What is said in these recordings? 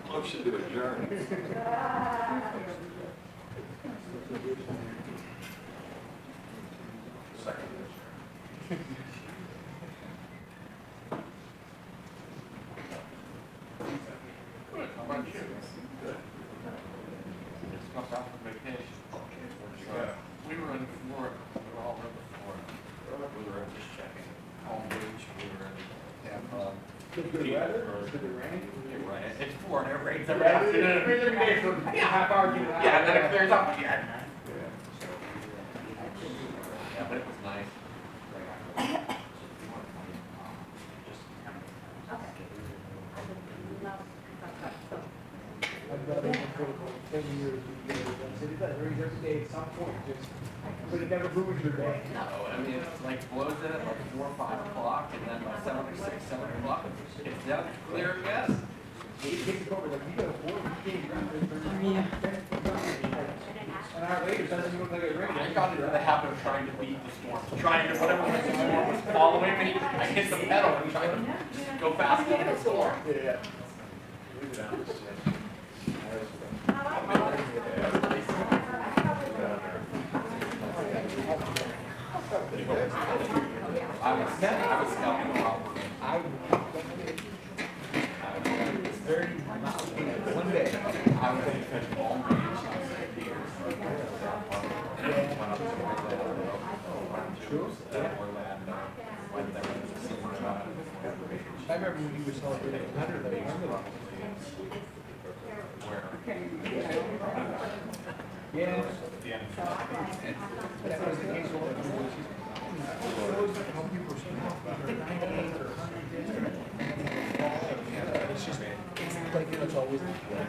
Motion to adjourn. Second. How about you? Good. Just got back from vacation. We were in Florida. We were all over Florida. We were just checking Palm Beach. We were in Tampa. Did it weather? Did it rain? It rained. It's Florida. It rains every afternoon. Every day for a half hour. Yeah, and then it clears up again. Yeah, but it was nice. I've done it for 10 years. It does rain every day at some point, but it never ruins your day. No, I mean, it's like blows in at like 4 or 5 o'clock, and then by 7 or 6, 7 o'clock, it's down clear again. It takes over, like, you got a board, you can't run it. An hour later, it doesn't look like it rained. I got into the habit of trying to beat the storm, trying to, whatever the storm was following me, I hit the pedal and tried to go faster than the storm. Yeah. I was scouting a lot. It's very one day. I was in Palm Beach. I remember when you were celebrating 100 of yeah. That was the case for it's just, it's like, it's always,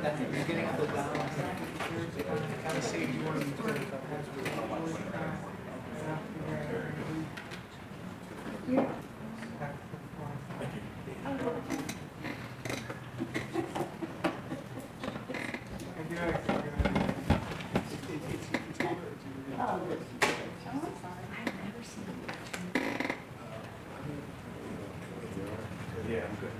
that's you're getting up and down, it kind of saves you one of these Yeah, I'm good.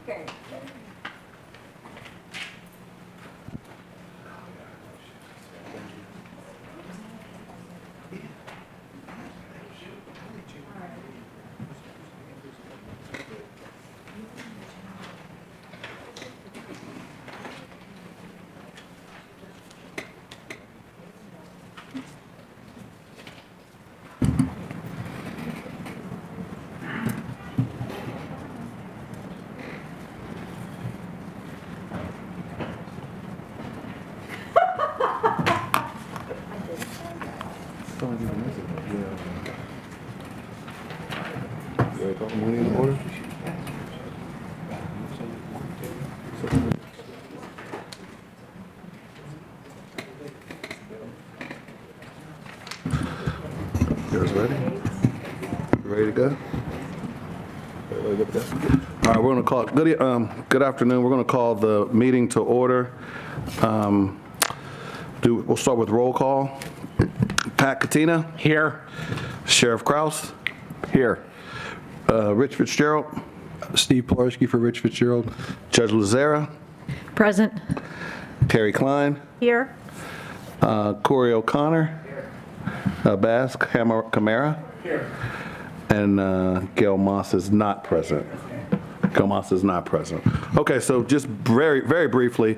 Okay. Yours ready? Ready to go? All right, we're going to call good afternoon. We're going to call the meeting to order. We'll start with roll call. Pat Katina. Here. Sheriff Kraus. Here. Rich Fitzgerald. Steve Polarski for Rich Fitzgerald. Judge Lazara. Present. Terry Klein. Here. Corey O'Connor. Bask Camara. Here. And Gail Moss is not present. Gail Moss is not present. Okay, so just very, very briefly,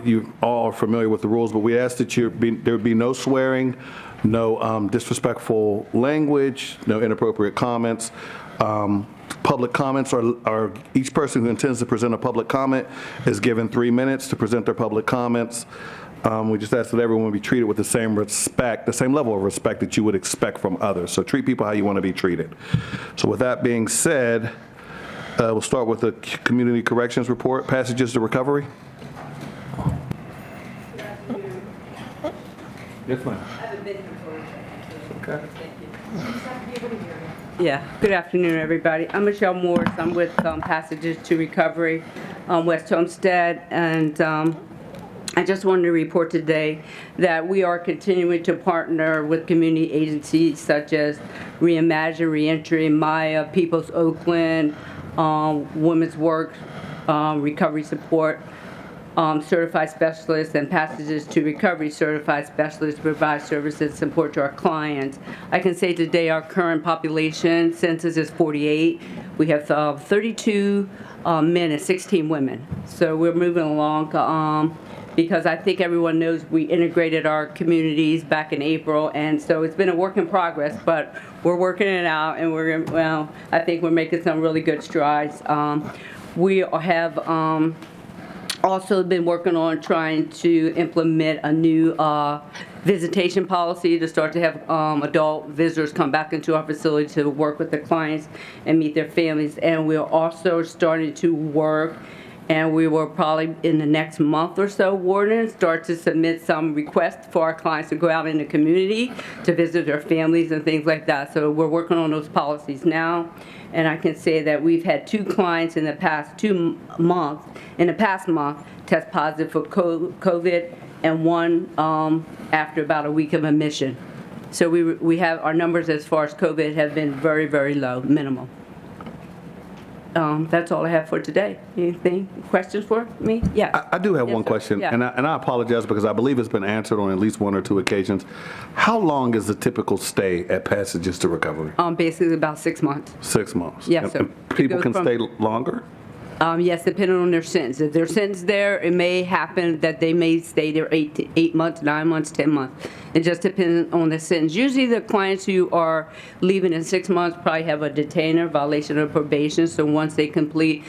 you all are familiar with the rules, but we ask that there would be no swearing, no disrespectful language, no inappropriate comments. Public comments are each person who intends to present a public comment is given 3 minutes to present their public comments. We just ask that everyone be treated with the same respect, the same level of respect that you would expect from others. So treat people how you want to be treated. So with that being said, We'll start with the community corrections report, passages to recovery. Yes, ma'am. Yeah, good afternoon, everybody. I'm Michelle Morris. I'm with Passages to Recovery, West Homestead, and I just wanted to report today that we are continuing to partner with community agencies such as Reimagine, Reentry, Maya, People's Oakland, Women's Work, Recovery Support, certified specialists, and Passages to Recovery certified specialists to provide services and support to our clients. I can say today our current population census is 48. We have 32 men and 16 women. So we're moving along because I think everyone knows we integrated our communities back in April, and so it's been a work in progress, but we're working it out, and I think we're making some really good strides. We have also been working on trying to implement a new visitation policy to start to have adult visitors come back into our facility to work with the clients and meet their families. And we're also starting to work, and we will probably in the next month or so, Warden, start to submit some requests for our clients to go out in the community to visit their families and things like that. So we're working on those policies now. And I can say that we've had 2 clients in the past month test positive for COVID, and 1 after about a week of admission. So we have our numbers as far as COVID have been very, very low, minimal. That's all I have for today. Anything, questions for me? Yeah. I do have Yes, one sir. question, Yeah. and I apologize because I believe it's been answered on at least 1 or 2 occasions. How long is the typical stay at Passages to Recovery? Basically about 6 months. 6 months? Yes, And- sir. and It people goes can from- stay longer? Yes, depending on their sentence. If their sentence there, it may happen that they may stay there 8 months, 9 months, 10 months. It just depends on the sentence. Usually the clients who are leaving in 6 months probably have a detainer, violation of probation. So once they complete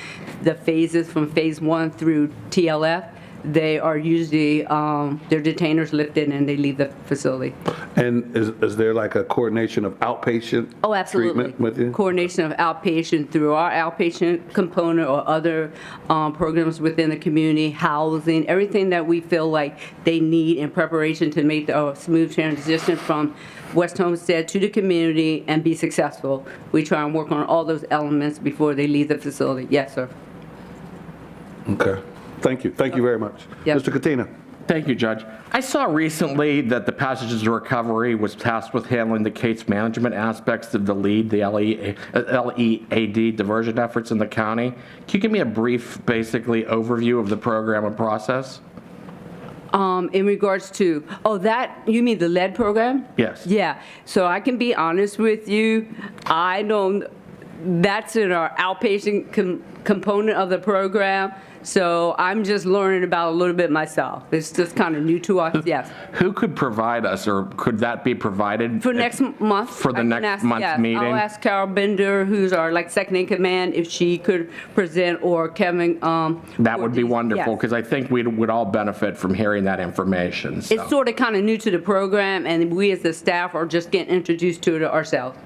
the phases from phase 1 through TLF, they are usually, their detainers lifted and they leave the facility. And is there like a coordination of outpatient Oh, absolutely. treatment with you? Coordination of outpatient through our outpatient component or other programs within the community, housing, everything that we feel like they need in preparation to make a smooth transition from West Homestead to the community and be successful. We try and work on all those elements before they leave the facility. Yes, sir. Okay. Thank you. Thank you very much. Yep. Mr. Katina? Thank you, Judge. I saw recently that the Passages to Recovery was tasked with handling the case management aspects of the LEAD, the LEAD diversion efforts in the county. Can you give me a brief, basically, overview of the program and process? In regards to, that, you mean the lead program? Yes. Yeah, so I can be honest with you, I don't, that's in our outpatient component of the program, so I'm just learning about a little bit myself. It's just kind of new to us, yes. Who could provide us, or could that be provided? For next month. For the I can next ask- month's yes, meeting? I'll ask Carol Bender, who's our second in command, if she could present, or Kevin. That would be Ortiz. wonderful, Yes. because I think we would all benefit from hearing that information. so. It's sort of kind of new to the program, and we as the staff are just getting introduced to it ourselves.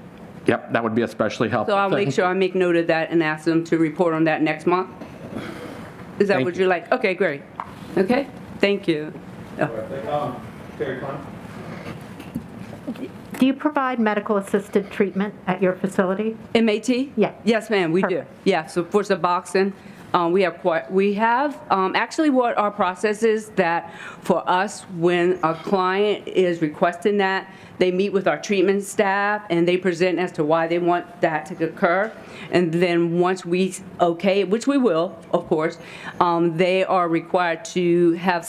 Yep, that would be especially helpful. So I'll make Thank sure you. I make note of that and ask them to report on that next month. Is that Thank what you. you like? Okay, great. Okay, thank you. Do you provide medical-assisted treatment at your facility? MAT? Yeah. Yes, ma'am, we do. Perfect. Yeah, so for Suboxone, actually what our process is that for us, when a client is requesting that, they meet with our treatment staff and they present as to why they want that to occur. And then once we okay, which we will, of course, they are required to have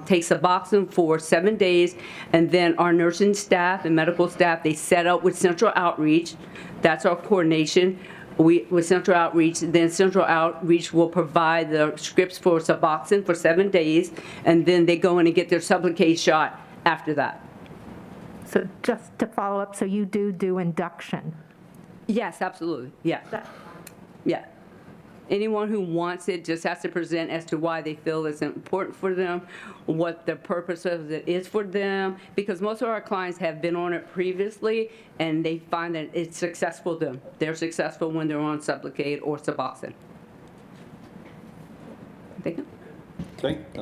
take Suboxone for 7 days, and then our nursing staff and medical staff, they set up with Central Outreach. That's our coordination. With Central Outreach, then Central Outreach will provide the scripts for Suboxone for 7 days, and then they go in and get their Sublocade shot after that. So just to follow up, so you do induction? Yes, absolutely, yeah. Yeah. Anyone who wants it just has to present as to why they feel it's important for them, what the purpose of it is for them, because most of our clients have been on it previously, and they find that it's successful to them. They're successful when they're on Sublocade or Suboxone. Thank you.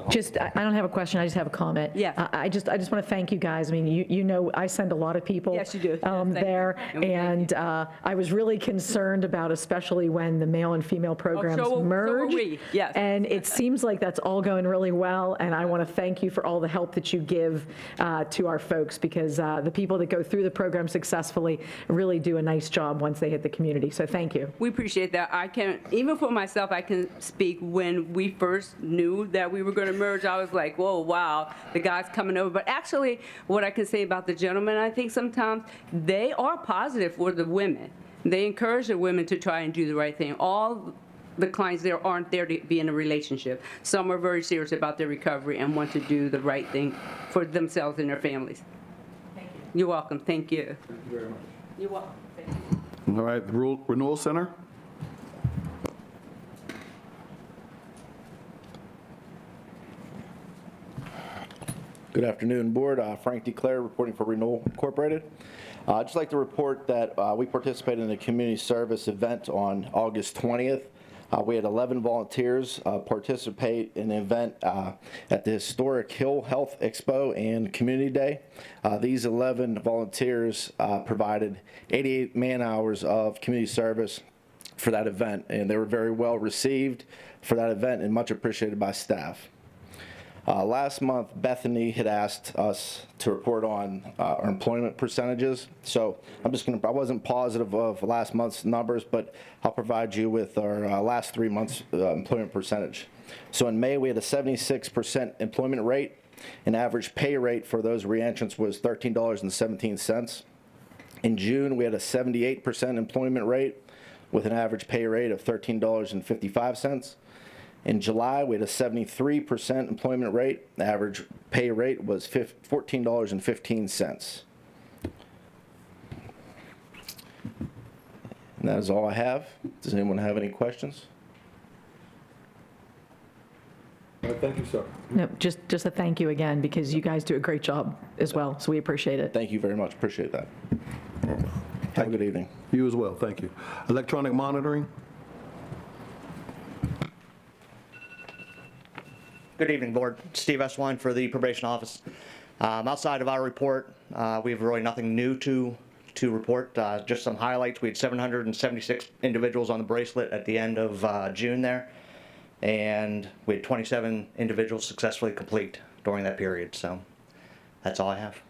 Just, I don't have a question, I just have a comment. Yeah. I just want to thank you guys. I mean, you know, I send a lot of people. Yes, you do. Yes, thank there, you. And we thank I was really concerned about, especially when the male and female programs so were merged. we, yes. And it seems like that's all going really well, and I want to thank you for all the help that you give to our folks, because the people that go through the program successfully really do a nice job once they hit the community, so thank you. We appreciate that. I can, even for myself, I can speak when we first knew that we were going to merge, I was like, whoa, wow, the guy's coming over. But actually, what I can say about the gentlemen, I think sometimes they are positive for the women. They encourage the women to try and do the right thing. All the clients there aren't there to be in a relationship. Some are very serious about their recovery and want to do the right thing for themselves and their families. Thank you. You're welcome. Thank you. Thank you very much. You're welcome. Thank you. All right, Renewal Center? Good afternoon, Board. Frank DeClaire reporting for Renewal Incorporated. I'd just like to report that we participated in a community service event on August 20th. We had 11 volunteers participate in an event at the historic Hill Health Expo and Community Day. These 11 volunteers provided 88 man-hours of community service for that event, and they were very well received for that event and much appreciated by staff. Last month, Bethany had asked us to report on our employment percentages. So I wasn't positive of last month's numbers, but I'll provide you with our last 3 months employment percentage. So in May, we had a 76% employment rate. An average pay rate for those reentrants was $13.17. In June, we had a 78% employment rate with an average pay rate of $13.55. In July, we had a 73% employment rate. The average pay rate was $14.15. And that is all I have. Does anyone have any questions? All right, thank you, sir. No, just a thank you again, because you guys do a great job as well, so we appreciate it. Thank you very much. Appreciate that. Have a good evening. You as well, thank you. Electronic monitoring? Good evening, Board. Steve Eswine for the Probation Office. Outside of our report, we have really nothing new to report. Just some highlights. We had 776 individuals on the bracelet at the end of June there, and we had 27 individuals successfully complete during that period. So that's all I have.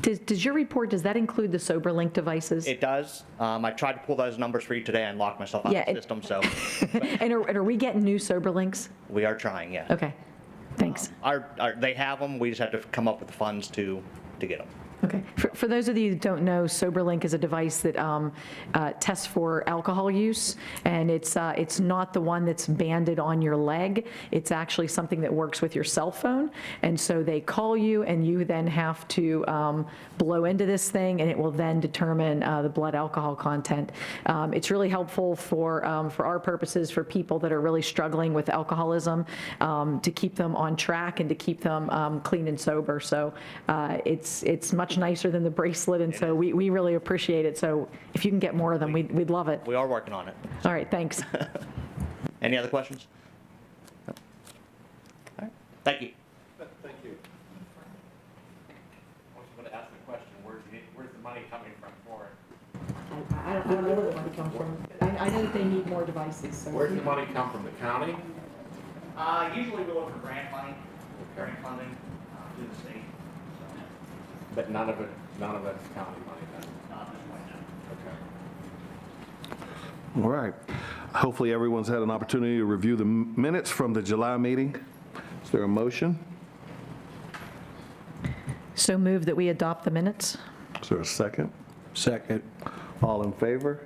Does your report, does that include the SoberLink devices? It does. I tried to pull those numbers for you today and locked myself out of the system, so And are we getting new SoberLinks? we are trying, yeah. Okay, thanks. They have them, we just have to come up with the funds to get them. Okay. For those of you who don't know, SoberLink is a device that tests for alcohol use, and it's not the one that's banded on your leg. It's actually something that works with your cell phone, and so they call you, and you then have to blow into this thing, and it will then determine the blood alcohol content. It's really helpful for our purposes, for people that are really struggling with alcoholism, to keep them on track and to keep them clean and sober. So it's much nicer than the bracelet, and so we really appreciate it. So if you can get more of them, we'd love it. We are working on it. All right, thanks. Any other questions? No. All right. Thank you. Thank you. I was going to ask the question, where's the money coming from for it? I don't know where the money comes from. I know that they need more devices. So Where's the money come from, the county? Usually we look for grant money, grant funding through the state. But none of it's county money then? Not at this point, no. All right. Hopefully, everyone's had an opportunity to review the minutes from the July meeting. Is there a motion? So move that we adopt the minutes. Is there a second? Second. All in favor?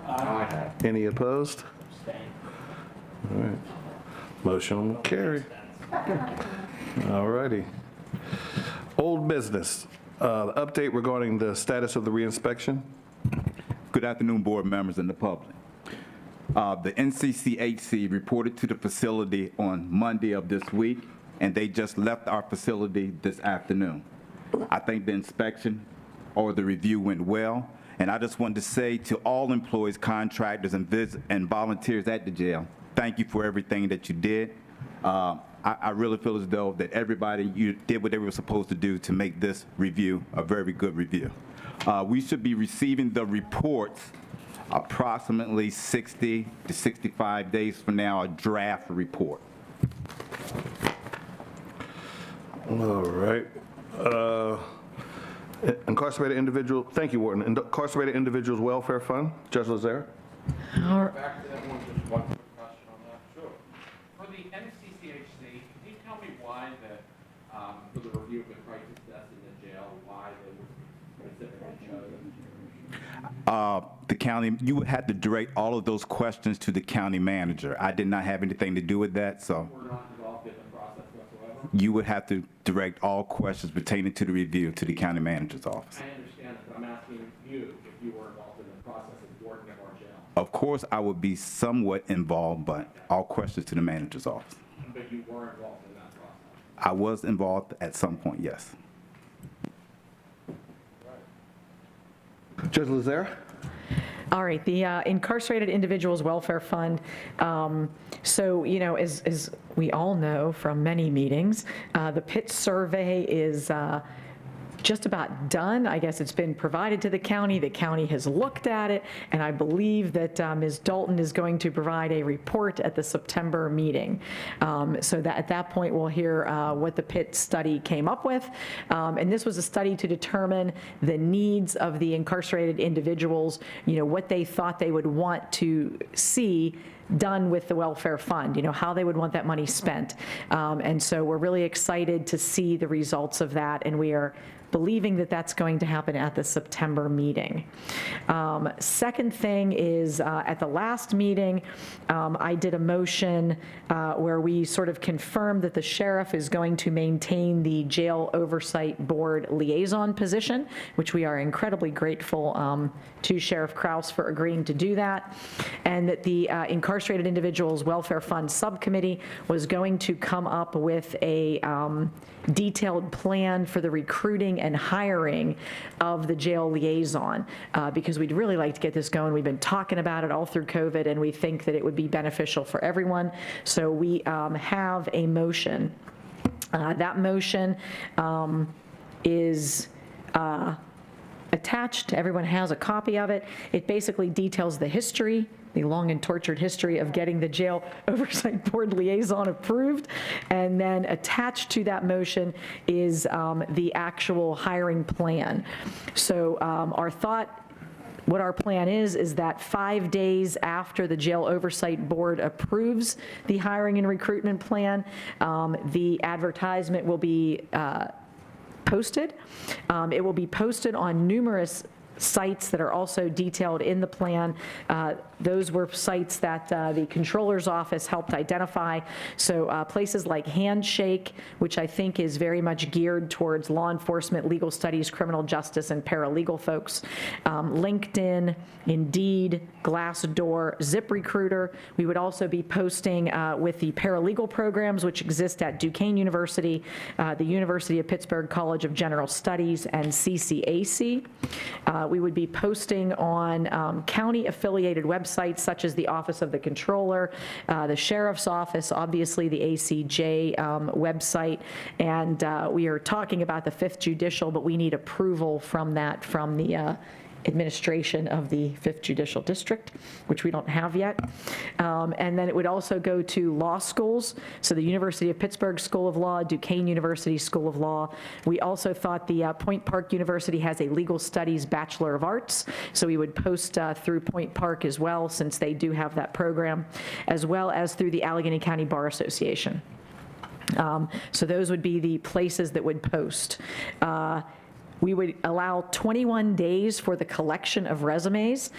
Aye. Any opposed? All right. Motion will carry. All righty. Old business. Update regarding the status of the reinspection. Good afternoon, board members and the public. The NCCHC reported to the facility on Monday of this week, and they just left our facility this afternoon. I think the inspection or the review went well, and I just wanted to say to all employees, contractors, and volunteers at the jail, thank you for everything that you did. I really feel as though that everybody, you did what they were supposed to do to make this review a very good review. We should be receiving the reports approximately 60 to 65 days from now, a draft report. All right. Incarcerated individual, thank you, Warden. Incarcerated Individuals Welfare Fund, Judge Lazare. Back to that one, just one quick question on that. Sure. For the NCCHC, can you tell me why that, for the review of the crisis deaths in the jail, why they were specifically chosen? The county, you would have to direct all of those questions to the county manager. I did not have anything to do with that, so. We're not involved in the process whatsoever? You would have to direct all questions pertaining to the review to the county manager's office. I understand that, but I'm asking you if you were involved in the process of Warden of our jail. Of course, I would be somewhat involved, but all questions to the manager's office. But you were involved in that process? I was involved at some point, yes. Judge Lazare. All right, the Incarcerated Individuals Welfare Fund. So, you know, as we all know from many meetings, the PIT survey is just about done. I guess it's been provided to the county. The county has looked at it, and I believe that Ms. Dalton is going to provide a report at the September meeting. So that at that point, we'll hear what the PIT study came up with. And this was a study to determine the needs of the incarcerated individuals, you know, what they thought they would want to see done with the welfare fund, you know, how they would want that money spent. And so we're really excited to see the results of that, and we are believing that that's going to happen at the September meeting. Second thing is, at the last meeting, I did a motion where we sort of confirmed that the sheriff is going to maintain the Jail Oversight Board liaison position, which we are incredibly grateful to Sheriff Kraus for agreeing to do that, and that the Incarcerated Individuals Welfare Fund Subcommittee was going to come up with a detailed plan for the recruiting and hiring of the jail liaison, because we'd really like to get this going. We've been talking about it all through COVID, and we think that it would be beneficial for everyone. So we have a motion. That motion is attached. Everyone has a copy of it. It basically details the history, the long and tortured history of getting the Jail Oversight Board liaison approved. And then attached to that motion is the actual hiring plan. So our thought, what our plan is that 5 days after the Jail Oversight Board approves the hiring and recruitment plan, the advertisement will be posted. It will be posted on numerous sites that are also detailed in the plan. Those were sites that the Controller's Office helped identify. So places like Handshake, which I think is very much geared towards law enforcement, legal studies, criminal justice, and paralegal folks. LinkedIn, Indeed, Glassdoor, ZipRecruiter. We would also be posting with the paralegal programs, which exist at Duquesne University, the University of Pittsburgh College of General Studies, and CCAC. We would be posting on county-affiliated websites such as the Office of the Controller, the Sheriff's Office, obviously the ACJ website, and we are talking about the 5th Judicial, but we need approval from that from the administration of the 5th Judicial District, which we don't have yet. And then it would also go to law schools, so the University of Pittsburgh School of Law, Duquesne University School of Law. We also thought the Point Park University has a Legal Studies Bachelor of Arts, so we would post through Point Park as well, since they do have that program, as well as through the Allegheny County Bar Association. So those would be the places that would post. We would allow 21 days for the collection of resumes.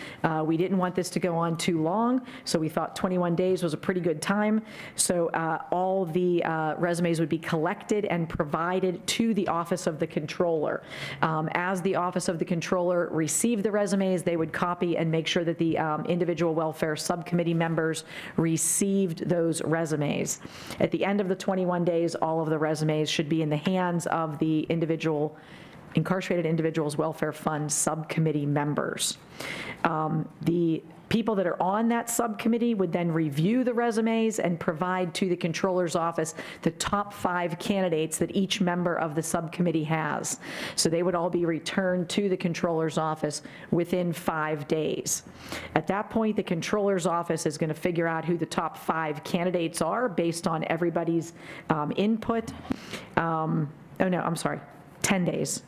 We didn't want this to go on too long, so we thought 21 days was a pretty good time. So all the resumes would be collected and provided to the Office of the Controller. As the Office of the Controller received the resumes, they would copy and make sure that the individual welfare subcommittee members received those resumes. At the end of the 21 days, all of the resumes should be in the hands of the Incarcerated Individuals Welfare Fund subcommittee members. The people that are on that subcommittee would then review the resumes and provide to the controller's office the top 5 candidates that each member of the subcommittee has. So they would all be returned to the controller's office within 5 days. At that point, the controller's office is going to figure out who the top 5 candidates are based on everybody's input. 10 days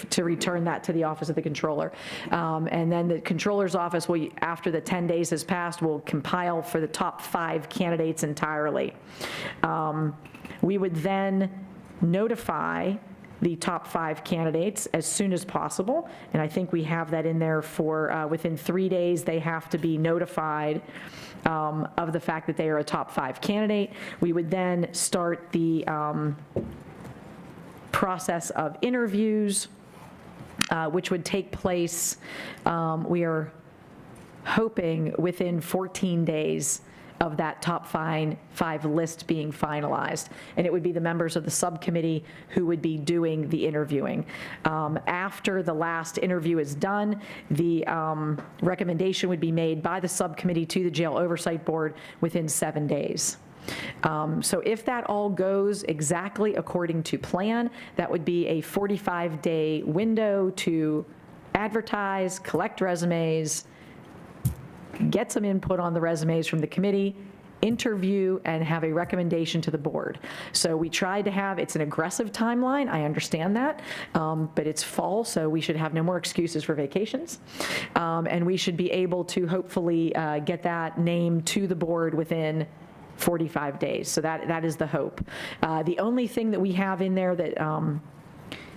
to return that to the Office of the Controller. And then the Controller's office will, after the 10 days has passed, will compile for the top 5 candidates entirely. We would then notify the top 5 candidates as soon as possible, and I think we have that in there for within 3 days they have to be notified of the fact that they are a top 5 candidate. We would then start the process of interviews, which would take place, we are hoping within 14 days of that top 5 list being finalized. And it would be the members of the subcommittee who would be doing the interviewing. After the last interview is done, the recommendation would be made by the subcommittee to the Jail Oversight Board within 7 days. So if that all goes exactly according to plan, that would be a 45-day window to advertise, collect resumes, get some input on the resumes from the committee, interview, and have a recommendation to the board. So we tried to have, it's an aggressive timeline, I understand that, but it's fall, so we should have no more excuses for vacations. And we should be able to hopefully get that name to the board within 45 days. So that is the hope. The only thing that we have in there that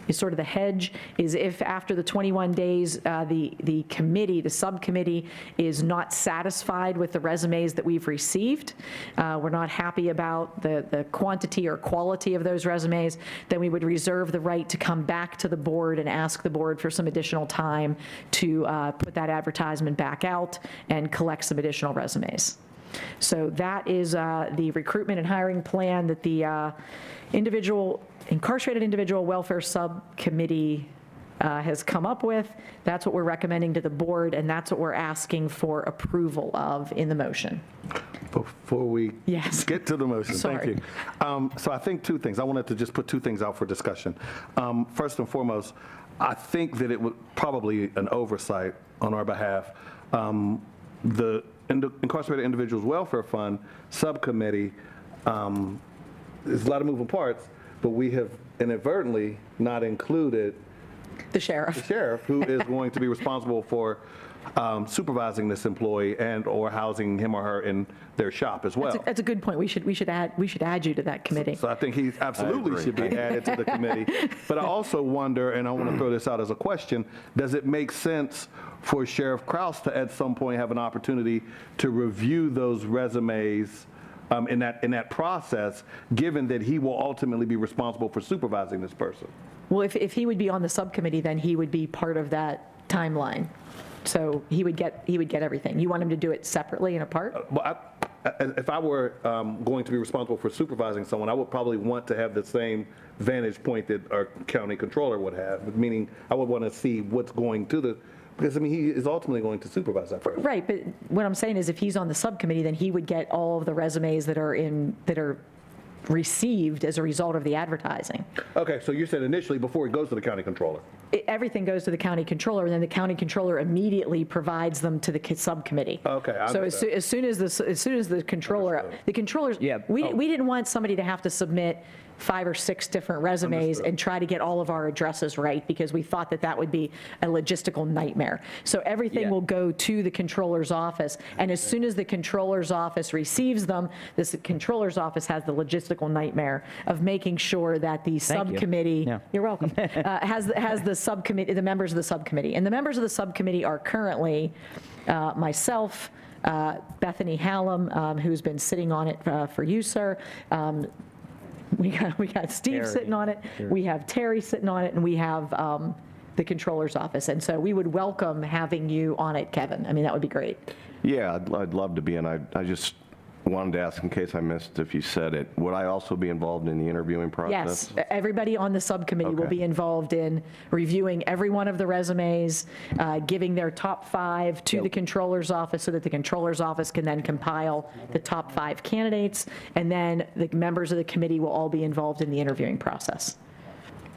is sort of the hedge is if after the 21 days, the committee, the subcommittee is not satisfied with the resumes that we've received, we're not happy about the quantity or quality of those resumes, then we would reserve the right to come back to the board and ask the board for some additional time to put that advertisement back out and collect some additional resumes. So that is the recruitment and hiring plan that the Incarcerated Individual Welfare Subcommittee has come up with. That's what we're recommending to the board, and that's what we're asking for approval of in the motion. Before we get to the motion, thank you. So I think 2 things. I wanted to just put 2 things out for discussion. First and foremost, I think that it was probably an oversight on our behalf. The Incarcerated Individuals Welfare Fund Subcommittee, there's a lot of moving parts, but we have inadvertently not included the sheriff, who is going to be responsible for supervising this employee and or housing him or her in their shop as well. That's a good point. We should add you to that committee. So I think he absolutely should be added to the committee. But I also wonder, and I want to throw this out as a question, does it make sense for Sheriff Kraus to at some point have an opportunity to review those resumes in that process, given that he will ultimately be responsible for supervising this person? Well, if he would be on the subcommittee, then he would be part of that timeline. So he would get everything. You want him to do it separately and apart? If I were going to be responsible for supervising someone, I would probably want to have the same vantage point that our county controller would have, meaning I would want to see what's going to the, because I mean, he is ultimately going to supervise that person. Right, but what I'm saying is if he's on the subcommittee, then he would get all of the resumes that are received as a result of the advertising. Okay, so you said initially before it goes to the county controller. Everything goes to the county controller, and then the county controller immediately provides them to the subcommittee. Okay. So as soon as the controller, we didn't want somebody to have to submit 5 or 6 different resumes and try to get all of our addresses right, because we thought that that would be a logistical nightmare. So everything will go to the controller's office, and as soon as the controller's office receives them, this controller's office has the logistical nightmare of making sure that the subcommittee, you're welcome, has the subcommittee, the members of the subcommittee. And the members of the subcommittee are currently myself, Bethany Hallam, who's been sitting on it for you, sir. We got Steve sitting on it. We have Terry sitting on it, and we have the controller's office. And so we would welcome having you on it, Kevin. I mean, that would be great. Yeah, I'd love to be, and I just wanted to ask, in case I missed if you said it, would I also be involved in the interviewing process? Yes, everybody on the subcommittee will be involved in reviewing every one of the resumes, giving their top 5 to the controller's office so that the controller's office can then compile the top 5 candidates, and then the members of the committee will all be involved in the interviewing process.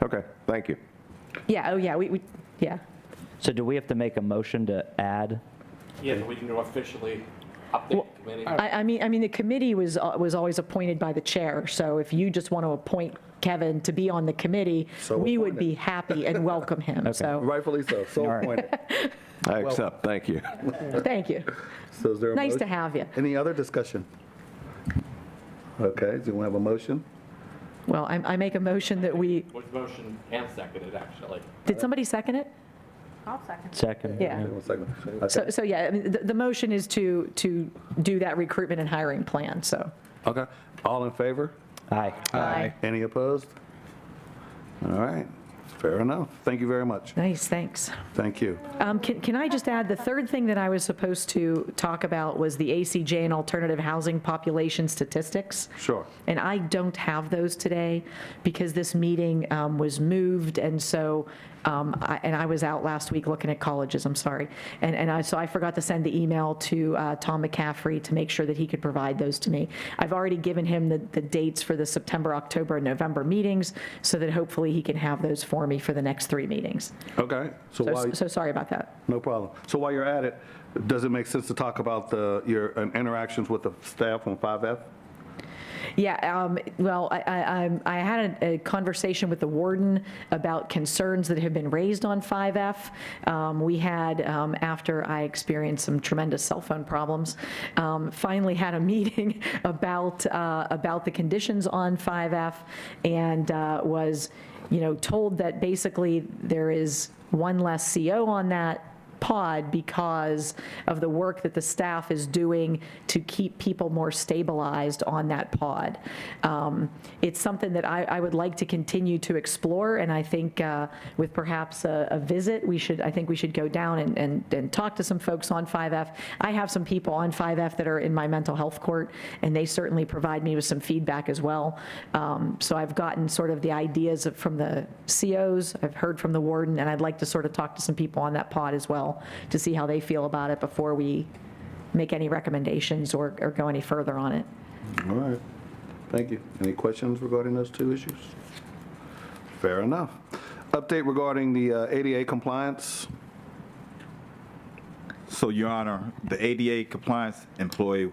Okay, thank you. Yeah, oh yeah, yeah. So do we have to make a motion to add? Yeah, but we can officially update the committee. I mean, the committee was always appointed by the chair, so if you just want to appoint Kevin to be on the committee, we would be happy and welcome him, so. Rightfully so, so appointed. I accept, thank you. Thank you. So is there a Nice to motion? have you. Any other discussion? Okay, do you have a motion? Well, I make a motion that we, Was motion and seconded, actually. did somebody second it? I'll second. Second. Yeah. One second. Okay. So yeah, I mean, the motion is to do that recruitment and hiring plan, so. Okay, all in favor? Aye. Any opposed? All right, fair enough. Thank you very much. Nice, thanks. Thank you. Can I just add, the third thing that I was supposed to talk about was the ACJ and alternative housing population statistics. Sure. And I don't have those today because this meeting was moved, and so, I was out last week looking at colleges, I'm sorry. So I forgot to send the email to Tom McCaffrey to make sure that he could provide those to me. I've already given him the dates for the September, October, and November meetings, so that hopefully he can have those for me for the next 3 meetings. Okay, So sorry about that. no problem. So while you're at it, does it make sense to talk about your interactions with the staff on 5F? Yeah, well, I had a conversation with the warden about concerns that have been raised on 5F. We had, after I experienced some tremendous cell phone problems, finally had a meeting about the conditions on 5F, and was, told that basically there is one less CO on that pod because of the work that the staff is doing to keep people more stabilized on that pod. It's something that I would like to continue to explore, and I think with perhaps a visit, I think we should go down and talk to some folks on 5F. I have some people on 5F that are in my mental health court, and they certainly provide me with some feedback as well. So I've gotten sort of the ideas from the COs, I've heard from the warden, and I'd like to sort of talk to some people on that pod as well to see how they feel about it before we make any recommendations or go any further on it. All right, thank you. Any questions regarding those 2 issues? Fair enough. Update regarding the ADA compliance. So, Your Honor, the ADA compliance employee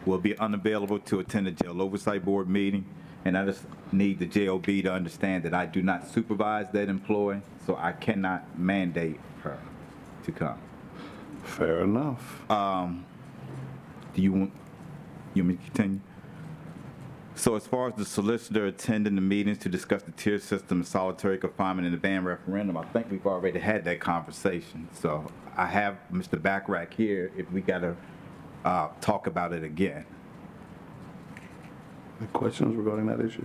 will be unavailable to attend the jail oversight board meeting, and I just need the JOB to understand that I do not supervise that employee, so I cannot mandate her to come. Fair enough. Do you want me to continue? So as far as the solicitor attending the meetings to discuss the tier system, solitary confinement, and the ban referendum, I think we've already had that conversation. So I have Mr. Backrack here if we got to talk about it again. Any questions regarding that issue?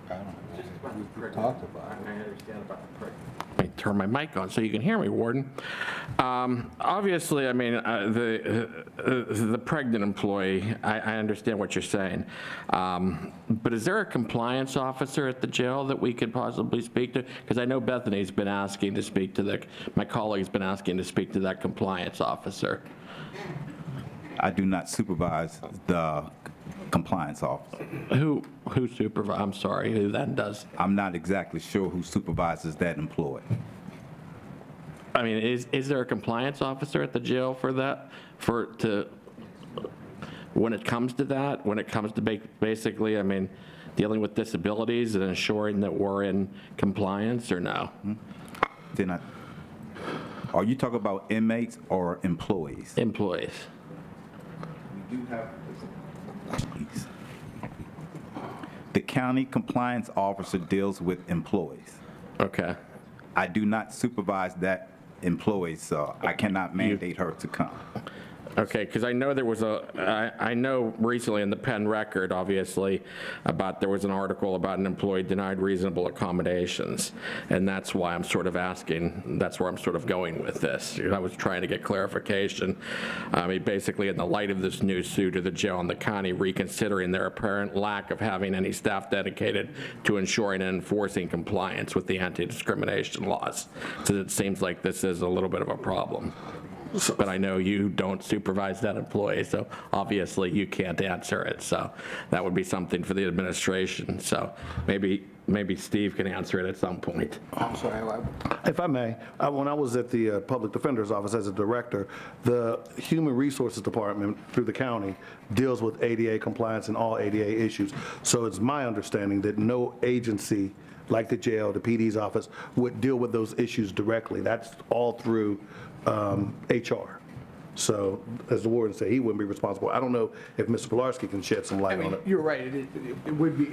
Talked about it. I understand about the prick. Let me turn my mic on so you can hear me, Warden. Obviously, I mean, the pregnant employee, I understand what you're saying. But is there a compliance officer at the jail that we could possibly speak to? Because I know Bethany's been asking to speak to my colleague's been asking to speak to that compliance officer. I do not supervise the compliance officer. Who supervises? I'm sorry, who then does? I'm not exactly sure who supervises that employee. I mean, is there a compliance officer at the jail for that? When it comes to that, when it comes to basically, I mean, dealing with disabilities and ensuring that we're in compliance, or no? Then are you talking about inmates or employees? Employees. We do have. The county compliance officer deals with employees. Okay. I do not supervise that employee, so I cannot mandate her to come. Okay, because I know there was I know recently in the Penn Record, obviously, there was an article about an employee denied reasonable accommodations, and that's why I'm sort of asking, that's where I'm sort of going with this. I was trying to get clarification. I mean, basically, in the light of this new suit of the jail and the county reconsidering their apparent lack of having any staff dedicated to ensuring and enforcing compliance with the anti-discrimination laws. So it seems like this is a little bit of a problem. But I know you don't supervise that employee, so obviously you can't answer it. So that would be something for the administration. So maybe Steve can answer it at some point. I'm sorry. If I may, when I was at the Public Defender's Office as a director, the Human Resources Department through the county deals with ADA compliance and all ADA issues. So it's my understanding that no agency like the jail, the PD's office, would deal with those issues directly. That's all through HR. So, as the warden said, he wouldn't be responsible. I don't know if Mr. Pilarski can shed some light on it. You're right, it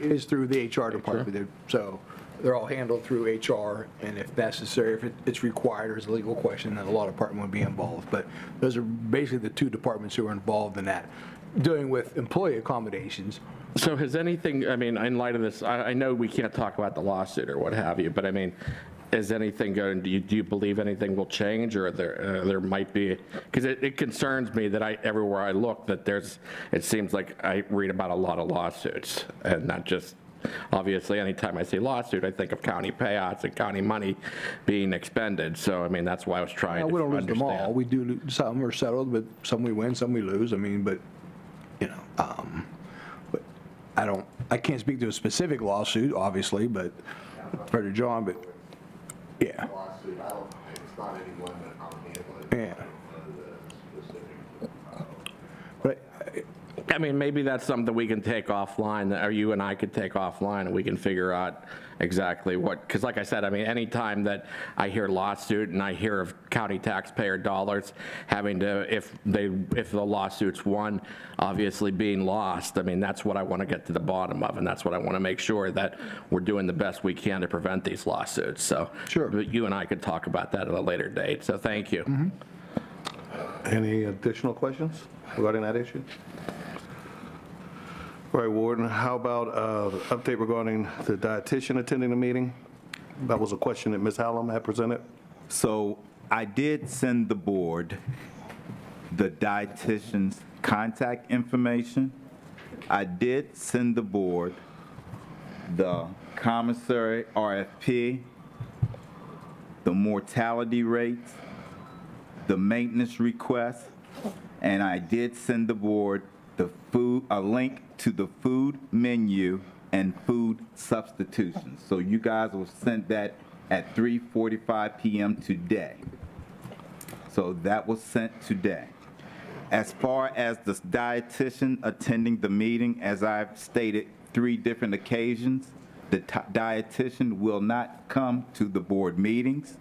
is through the HR department, so they're all handled through HR, and if necessary, if it's required or is a legal question, then the law department would be involved. But those are basically the two departments who are involved in that, dealing with employee accommodations. So has anything, I mean, in light of this, I know we can't talk about the lawsuit or what have you, but I mean, is anything going, do you believe anything will change, or there might be, because it concerns me that everywhere I look, that it seems like I read about a lot of lawsuits, and not just, obviously, anytime I see lawsuit, I think of county payouts and county money being expended. So, I mean, that's why I was trying to We don't lose understand. them all. We do, some are settled, but some we win, some we lose. I mean, but, you know, but I can't speak to a specific lawsuit, obviously, but, for to John, but, yeah. Lawsuit, I don't, it's not anyone that I'm handling. Yeah. But, I mean, maybe that's something we can take offline, or you and I could take offline, and we can figure out exactly what, because like I said, I mean, anytime that I hear lawsuit and I hear of county taxpayer dollars having to, if the lawsuit's won, obviously being lost, I mean, that's what I want to get to the bottom of, and that's what I want to make sure that we're doing the best we can to prevent these lawsuits. So Sure. you and I could talk about that at a later date, so thank you. Any additional questions regarding that issue? All right, Warden, how about update regarding the dietitian attending the meeting? That was a question that Ms. Hallam had presented. So I did send the board the dietitian's contact information. I did send the board the commissary RFP, the mortality rates, the maintenance request, and I did send the board a link to the food menu and food substitutions. So you guys will send that at 3:45 p.m. today. So that was sent today. As far as the dietitian attending the meeting, as I've stated 3 different occasions, the dietitian will not come to the board meetings.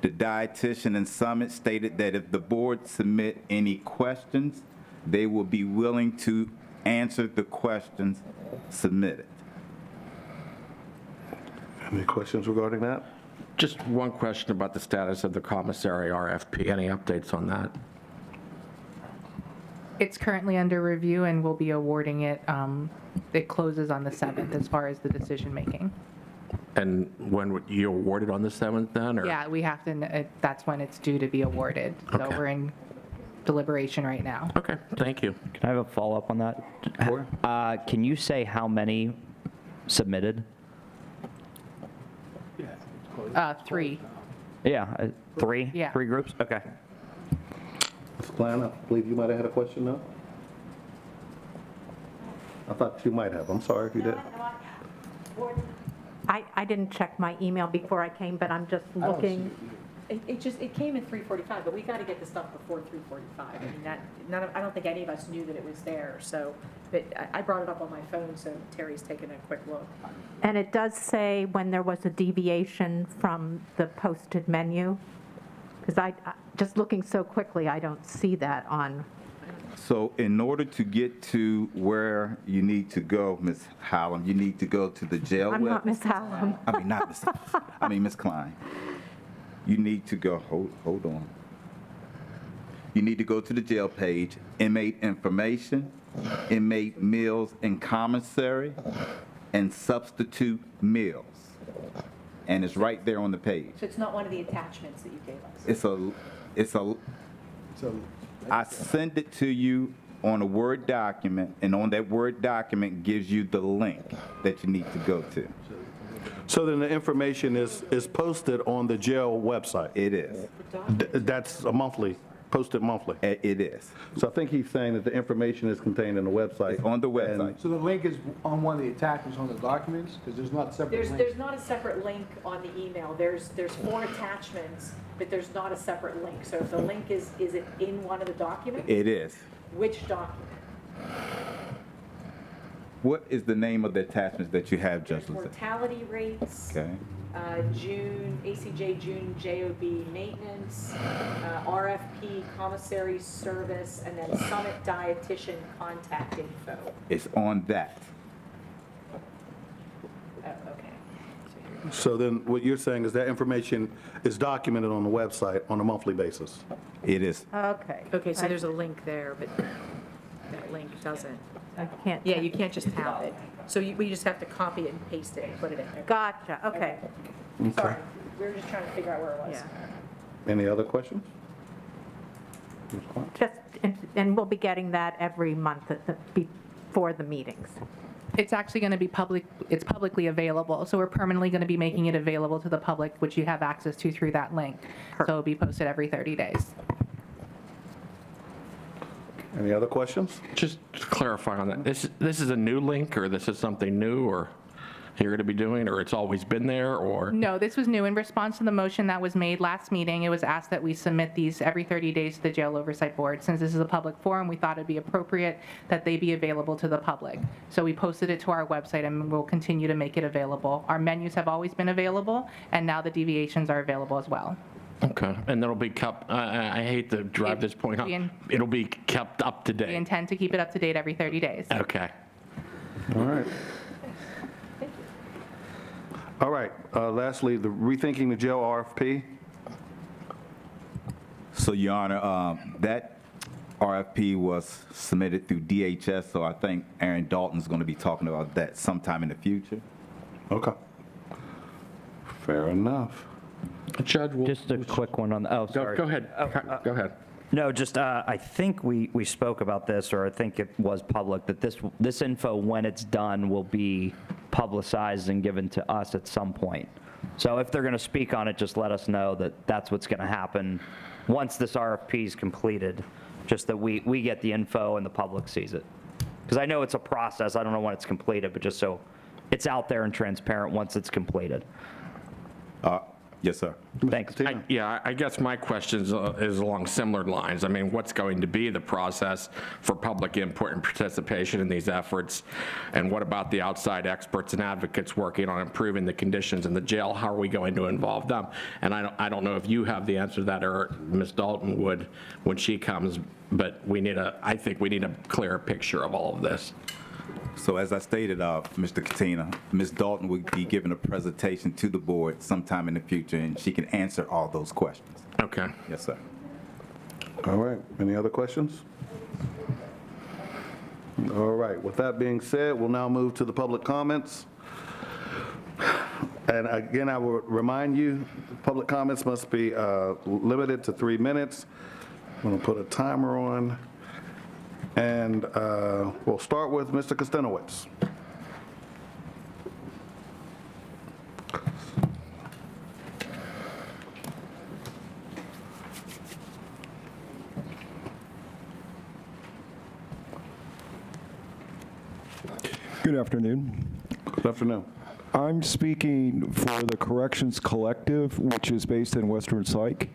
The dietitian in Summit stated that if the board submit any questions, they will be willing to answer the questions submitted. Any questions regarding that? Just one question about the status of the commissary RFP. Any updates on that? It's currently under review and we'll be awarding it. It closes on the 7th as far as the decision making. And when would you award it, on the 7th then? Or? Yeah, we have to, that's when it's due to be awarded. So Okay. we're in deliberation right now. Okay, thank you. Can I have a follow-up on that? Sure. Can you say how many submitted? 3. Yeah, 3? Yeah. 3 groups? Okay. Ms. Klein, I believe you might have had a question, no? I thought you might have. I'm sorry if you did. I didn't check my email before I came, but I'm just looking. It came at 3:45, but we got to get the stuff before 3:45. I mean, I don't think any of us knew that it was there, so, but I brought it up on my phone, so Terry's taken a quick look. And it does say when there was a deviation from the posted menu? Because just looking so quickly, I don't see that on. So in order to get to where you need to go, Ms. Hallam, you need to go to the jail I'm not Miss Hallam. I mean, Ms. Klein. You need to go, hold on. You need to go to the jail page, inmate information, inmate meals and commissary, and substitute meals. And it's right there on the page. So it's not one of the attachments that you gave us? I send it to you on a Word document, and on that Word document gives you the link that you need to go to. So then the information is posted on the jail website? It is. That's posted monthly? It is. So I think he's saying that the information is contained in the website. It's on the website. So the link is on one of the attachments on the documents, because there's not separate links? There's not a separate link on the email. There's 4 attachments, but there's not a separate link. So if the link is it in one of the documents? It is. Which document? What is the name of the attachments that you have, There's Justice? mortality rates, Okay. ACJ June JOB maintenance, RFP commissary service, and then Summit dietitian contact info. It's on that. Oh, okay. So then what you're saying is that information is documented on the website on a monthly basis? It is. Okay. Okay, so there's a link there, but that link doesn't. I can't. Yeah, you can't just have it. So we just have to copy it and paste it and put it in there. Gotcha, okay. Sorry, we were just trying to figure out where it was. Any other questions? Just, and we'll be getting that every month before the meetings. It's actually going to be it's publicly available, so we're permanently going to be making it available to the public, which you have access to through that link. So it'll be posted every 30 days. Any other questions? Just to clarify on that, this is a new link, or this is something new, or you're going to be doing, or it's always been there, or? No, this was new. In response to the motion that was made last meeting, it was asked that we submit these every 30 days to the Jail Oversight Board. Since this is a public forum, we thought it'd be appropriate that they be available to the public. So we posted it to our website, and we'll continue to make it available. Our menus have always been available, and now the deviations are available as well. Okay, and that'll be kept, I hate to drive this point home, it'll be kept up to We date? intend to keep it up to date every 30 days. Okay. All right. All right, lastly, the Rethinking the Jail RFP. So, Your Honor, that RFP was submitted through DHS, so I think Aaron Dalton's going to be talking about that sometime in the future. Okay. Fair enough. Judge, Just a quick one on, oh, sorry. Go ahead, go ahead. No, just, I think we spoke about this, or I think it was public, that this info, when it's done, will be publicized and given to us at some point. So if they're going to speak on it, just let us know that that's what's going to happen once this RFP is completed, just that we get the info and the public sees it. Because I know it's a process, I don't know when it's completed, but just so it's out there and transparent once it's completed. Yes, sir. Thanks. I guess my question is along similar lines. I mean, what's going to be the process for public input and participation in these efforts? And what about the outside experts and advocates working on improving the conditions in the jail? How are we going to involve them? And I don't know if you have the answer to that, or Ms. Dalton would when she comes, but I think we need a clearer picture of all of this. So as I stated, Mr. Katina, Ms. Dalton will be giving a presentation to the board sometime in the future, and she can answer all those questions. Okay. Yes, sir. All right, any other questions? All right, with that being said, we'll now move to the public comments. And again, I will remind you, public comments must be limited to 3 minutes. I'm going to put a timer on. And we'll start with Mr. Kostinowicz. Good afternoon. Good afternoon. I'm speaking for the Corrections Collective, which is based in Western Psych.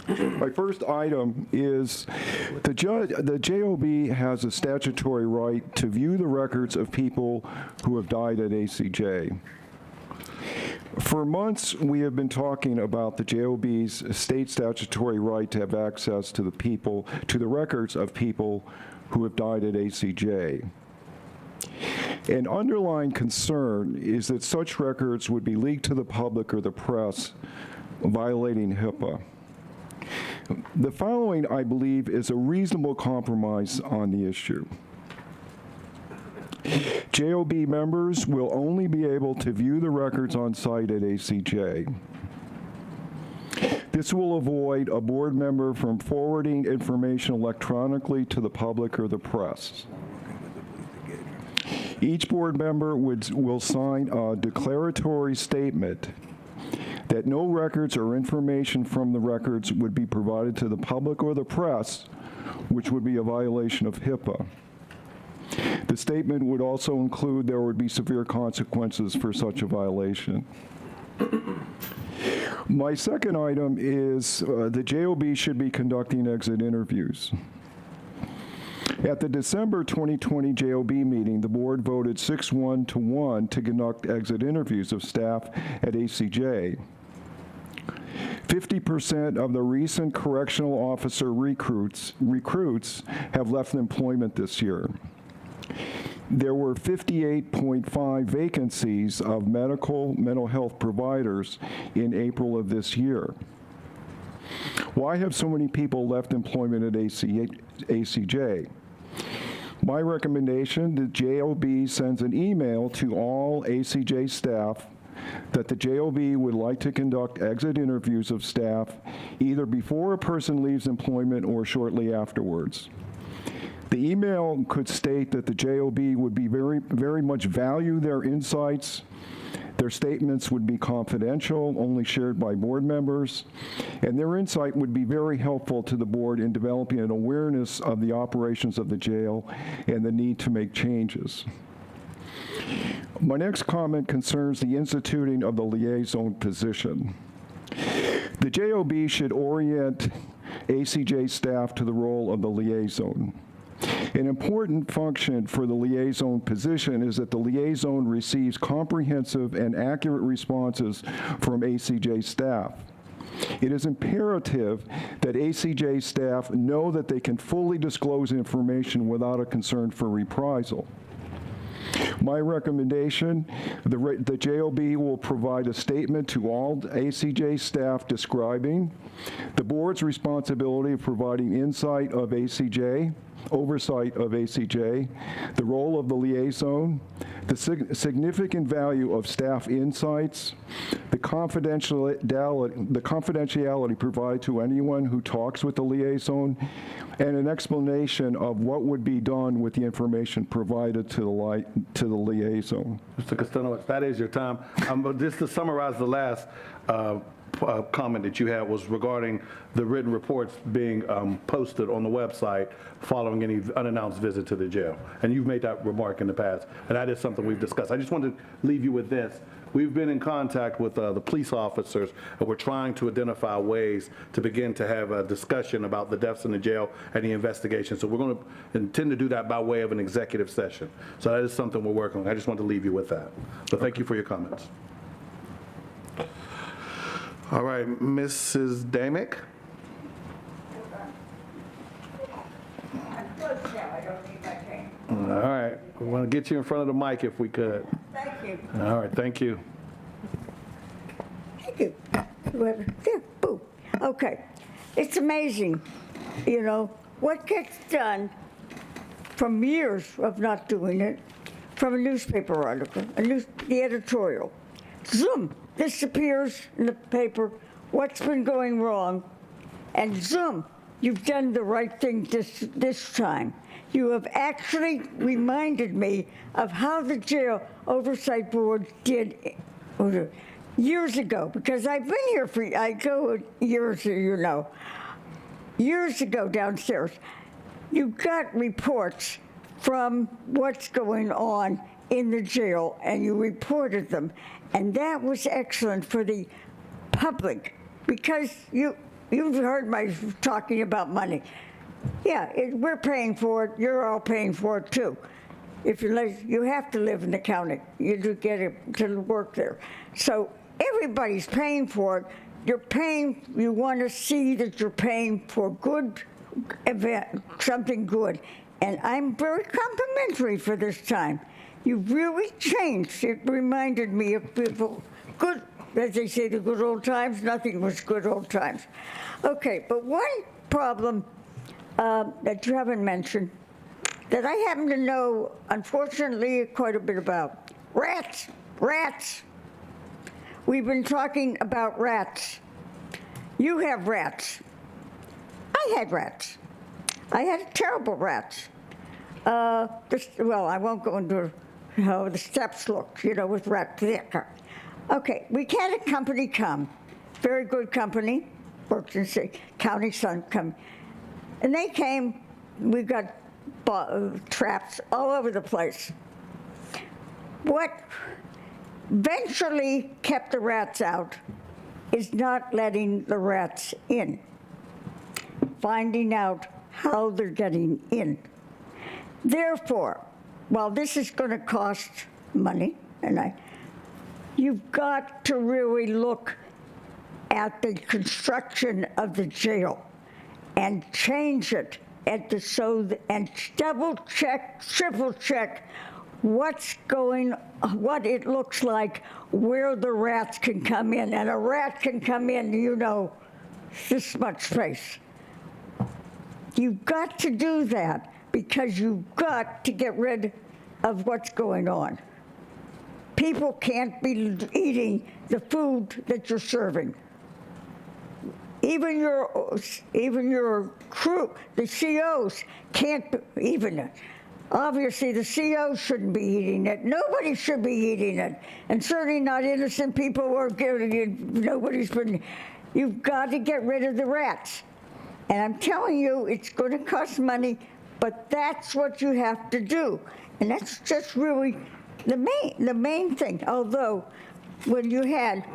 My first item is the JOB has a statutory right to view the records of people who have died at ACJ. For months, we have been talking about the JOB's state statutory right to have access to the records of people who have died at ACJ. An underlying concern is that such records would be leaked to the public or the press, violating HIPAA. The following, I believe, is a reasonable compromise on the issue. JOB members will only be able to view the records on site at ACJ. This will avoid a board member from forwarding information electronically to the public or the press. Each board member will sign a declaratory statement that no records or information from the records would be provided to the public or the press, which would be a violation of HIPAA. The statement would also include there would be severe consequences for such a violation. My second item is the JOB should be conducting exit interviews. At the December 2020 JOB meeting, the board voted 6-1 to 1 to conduct exit interviews of staff at ACJ. 50% of the recent correctional officer recruits have left employment this year. There were 58.5 vacancies of mental health providers in April of this year. Why have so many people left employment at ACJ? My recommendation, the JOB sends an email to all ACJ staff that the JOB would like to conduct exit interviews of staff either before a person leaves employment or shortly afterwards. The email could state that the JOB would be very much value their insights. Their statements would be confidential, only shared by board members, and their insight would be very helpful to the board in developing an awareness of the operations of the jail and the need to make changes. My next comment concerns the instituting of the liaison position. The JOB should orient ACJ staff to the role of the liaison. An important function for the liaison position is that the liaison receives comprehensive and accurate responses from ACJ staff. It is imperative that ACJ staff know that they can fully disclose information without a concern for reprisal. My recommendation, the JOB will provide a statement to all ACJ staff describing the board's responsibility of providing insight of ACJ, oversight of ACJ, the role of the liaison, the significant value of staff insights, the confidentiality provided to anyone who talks with the liaison, and an explanation of what would be done with the information provided to the liaison. Mr. Costello, that is your time. Just to summarize the last comment that you had was regarding the written reports being posted on the website following any unannounced visit to the jail. And you've made that remark in the past, and that is something we've discussed. I just wanted to leave you with this. We've been in contact with the police officers, and we're trying to identify ways to begin to have a discussion about the deaths in the jail and the investigation. So we're going to intend to do that by way of an executive session. So that is something we're working on. I just want to leave you with that. So thank you for your comments. All right, Mrs. Damick. All right, we want to get you in front of the mic if we could. Thank you. All right, thank you. Thank you. Whoever. Yeah, boo. Okay. It's amazing, you know, what gets done from years of not doing it, from a newspaper article, the editorial. Zoom, this appears in the paper, what's been going wrong, and zoom, you've done the right thing this time. You have actually reminded me of how the jail oversight board did years ago, because I've been here I go years, you know, years ago downstairs. You got reports from what's going on in the jail, and you reported them. And that was excellent for the public, because you've heard my talking about money. Yeah, we're paying for it. You're all paying for it too. If you have to live in the county, you do get it to work there. So everybody's paying for it. You're paying. You want to see that you're paying for good event, something good. And I'm very complimentary for this time. You really changed. It reminded me of people, good, as they say, the good old times. Nothing was good old times. Okay, but one problem that you haven't mentioned, that I happen to know, unfortunately, quite a bit about. Rats. Rats. We've been talking about rats. You have rats. I had rats. I had terrible rats. Well, I won't go into how the steps look, with rats. Okay, we had a company come, very good company, works in the county sun come, and they came. We got traps all over the place. What eventually kept the rats out is not letting the rats in, finding out how they're getting in. Therefore, while this is going to cost money, you've got to really look at the construction of the jail and change it and double check, triple check what it looks like, where the rats can come in. And a rat can come in, this much space. You've got to do that because you've got to get rid of what's going on. People can't be eating the food that you're serving. Even your crew, the COs can't even. Obviously, the COs shouldn't be eating it. Nobody should be eating it, and certainly not innocent people or nobody's been. You've got to get rid of the rats, and I'm telling you, it's going to cost money, but that's what you have to do, and that's just really the main thing. Although, when you had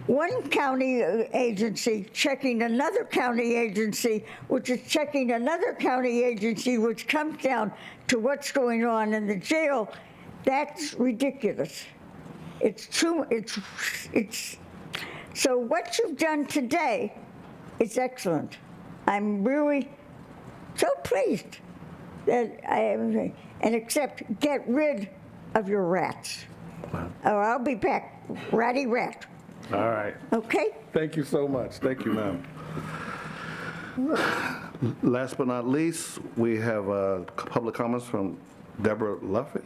one county agency checking another county agency, which is checking another county agency, which comes down to what's going on in the jail, that's ridiculous. So what you've done today is excellent. I'm really so pleased that except get rid of your rats. Or I'll be back, ratty rat. All right. Okay? Thank you so much. Thank you, ma'am. Last but not least, we have public comments from Deborah Luffy.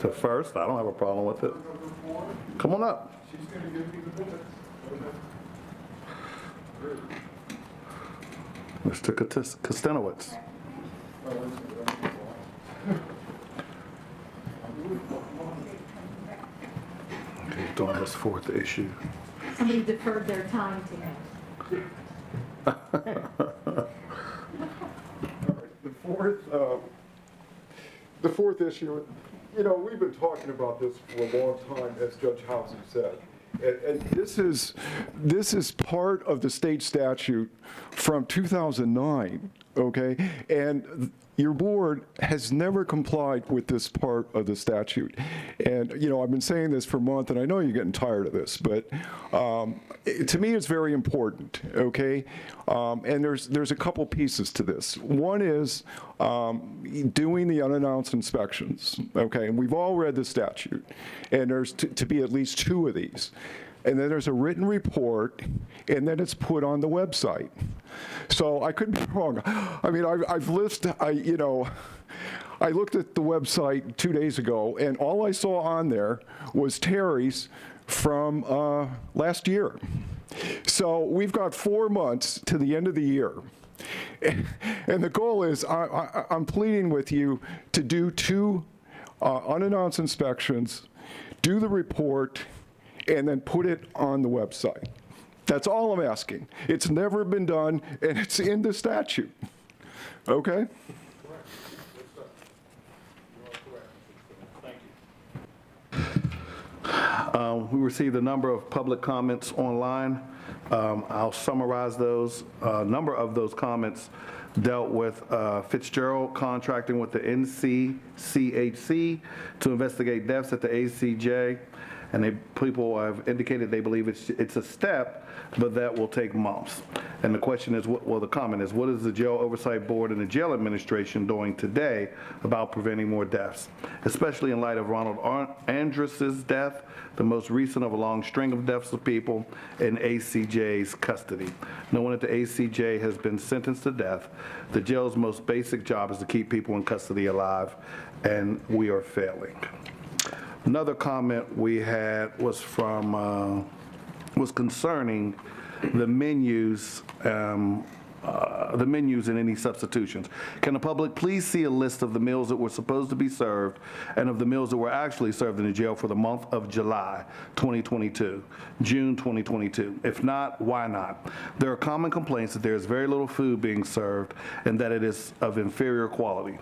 So first, I don't have a problem with it. Come on up. Mr. Kostenowitz. He's doing his fourth issue. Somebody deferred their time to him. The fourth issue, we've been talking about this for a long time, as Judge Houser said. And this is part of the state statute from 2009, okay? And your board has never complied with this part of the statute. And, I've been saying this for a month, and I know you're getting tired of this, but to me, it's very important, okay? And there's a couple pieces to this. One is doing the unannounced inspections, okay? And we've all read the statute, and there's to be at least 2 of these. And then there's a written report, and then it's put on the website. So I could be wrong. I mean, I looked at the website 2 days ago, and all I saw on there was Terry's from last year. So we've got 4 months to the end of the year. And the goal is, I'm pleading with you to do 2 unannounced inspections, do the report, and then put it on the website. That's all I'm asking. It's never been done, and it's in the statute. Okay? We received a number of public comments online. I'll summarize those. A number of those comments dealt with Fitzgerald contracting with the NCCHC to investigate deaths at the ACJ. And people have indicated they believe it's a step, but that will take months. And the question is, the comment is, what is the Jail Oversight Board and the Jail Administration doing today about preventing more deaths, especially in light of Ronald Andrus's death, the most recent of a long string of deaths of people in ACJ's custody. No one at the ACJ has been sentenced to death. The jail's most basic job is to keep people in custody alive, and we are failing. Another comment we had was concerning the menus and any substitutions. Can the public please see a list of the meals that were supposed to be served and of the meals that were actually served in the jail for the month of July 2022, June 2022? If not, why not? There are common complaints that there is very little food being served and that it is of inferior quality.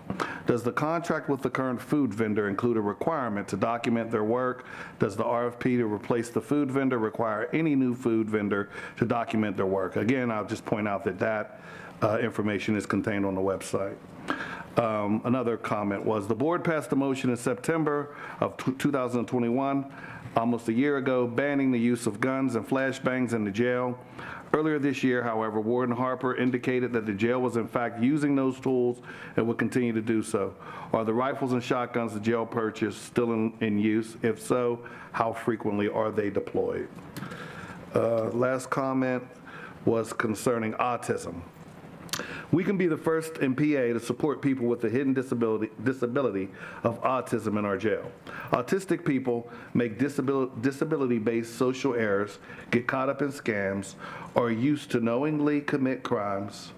Does the contract with the current food vendor include a requirement to document their work? Does the RFP to replace the food vendor require any new food vendor to document their work? Again, I'll just point out that information is contained on the website. Another comment was the board passed a motion in September of 2021, almost a year ago, banning the use of guns and flashbangs in the jail. Earlier this year, however, Warden Harper indicated that the jail was in fact using those tools and would continue to do so. Are the rifles and shotguns the jail purchased still in use? If so, how frequently are they deployed? Last comment was concerning autism. We can be the first in PA to support people with the hidden disability of autism in our jail. Autistic people make disability-based social errors, get caught up in scams, are used to unknowingly committing crimes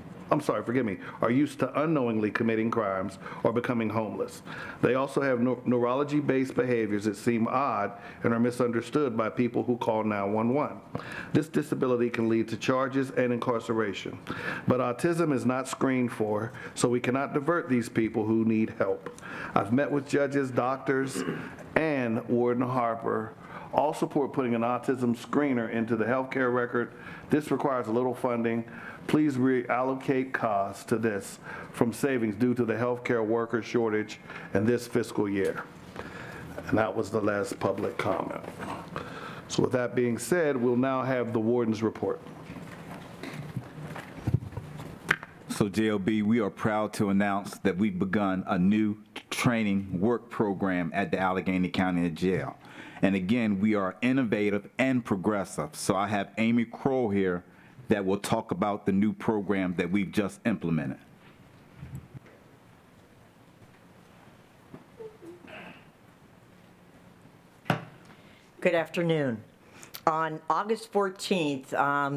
or becoming homeless. They also have neurology-based behaviors that seem odd and are misunderstood by people who call 911. This disability can lead to charges and incarceration. But autism is not screened for, so we cannot divert these people who need help. I've met with judges, doctors, and Warden Harper. All support putting an autism screener into the healthcare record. This requires a little funding. Please reallocate costs to this from savings due to the healthcare worker shortage in this fiscal year. And that was the last public comment. So with that being said, we'll now have the warden's report. So JLB, we are proud to announce that we've begun a new training work program at the Allegheny County Jail. And again, we are innovative and progressive. So I have Amy Kroll here that will talk about the new program that we've just implemented. Good afternoon. On August 14th,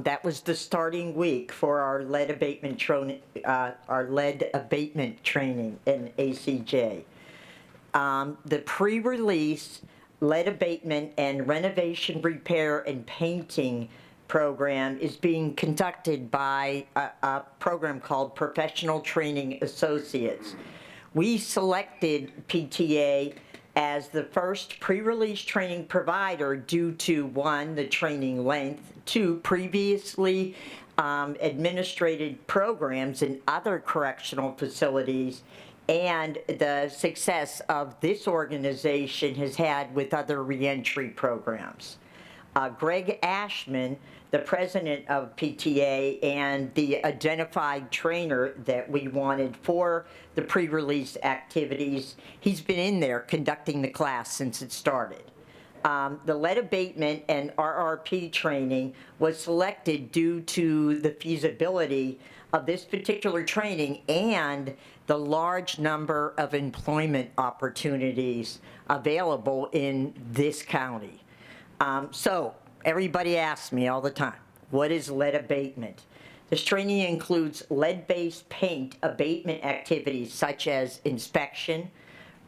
that was the starting week for our lead abatement training in ACJ. The pre-release lead abatement and renovation, repair, and painting program is being conducted by a program called Professional Training Associates. We selected PTA as the first pre-release training provider due to, one, the training length, two, previously administrated programs in other correctional facilities, and the success of this organization has had with other reentry programs. Greg Ashman, the president of PTA and the identified trainer that we wanted for the pre-release activities, he's been in there conducting the class since it started. The lead abatement and RRP training was selected due to the feasibility of this particular training and the large number of employment opportunities available in this county. So everybody asks me all the time, what is lead abatement? This training includes lead-based paint abatement activities such as inspection,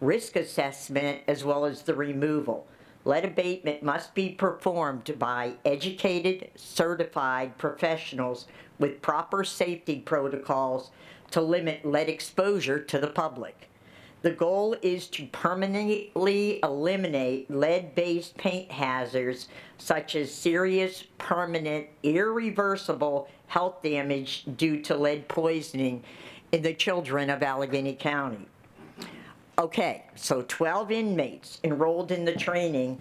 risk assessment, as well as the removal. lead abatement must be performed by educated, certified professionals with proper safety protocols to limit lead exposure to the public. The goal is to permanently eliminate lead-based paint hazards such as serious, permanent, irreversible health damage due to lead poisoning in the children of Allegheny County. Okay, so 12 inmates enrolled in the training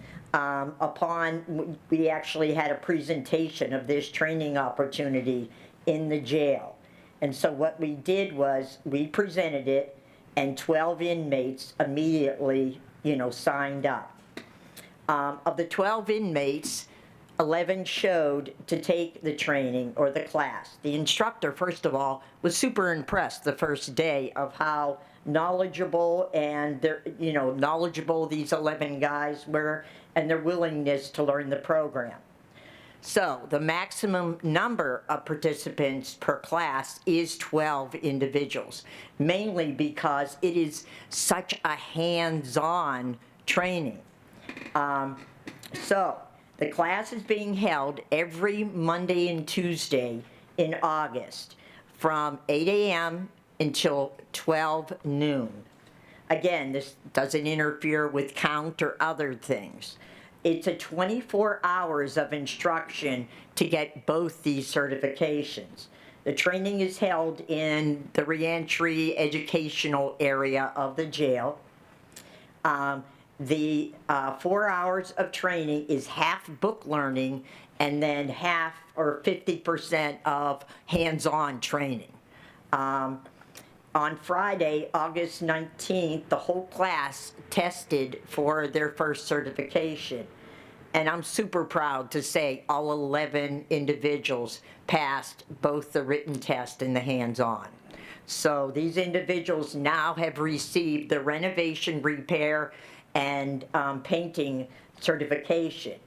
we actually had a presentation of this training opportunity in the jail. And so what we did was we presented it, and 12 inmates immediately, signed up. Of the 12 inmates, 11 showed to take the training or the class. The instructor, first of all, was super impressed the first day of how knowledgeable knowledgeable these 11 guys were and their willingness to learn the program. So the maximum number of participants per class is 12 individuals, mainly because it is such a hands-on training. So the class is being held every Monday and Tuesday in August from 8 a.m. until 12 noon. Again, this doesn't interfere with count or other things. It's a 24 hours of instruction to get both these certifications. The training is held in the reentry educational area of the jail. The 4 hours of training is half book learning and then half or 50% of hands-on training. On Friday, August 19th, the whole class tested for their first certification. And I'm super proud to say all 11 individuals passed both the written test and the hands-on. So these individuals now have received the renovation, repair, and painting certification.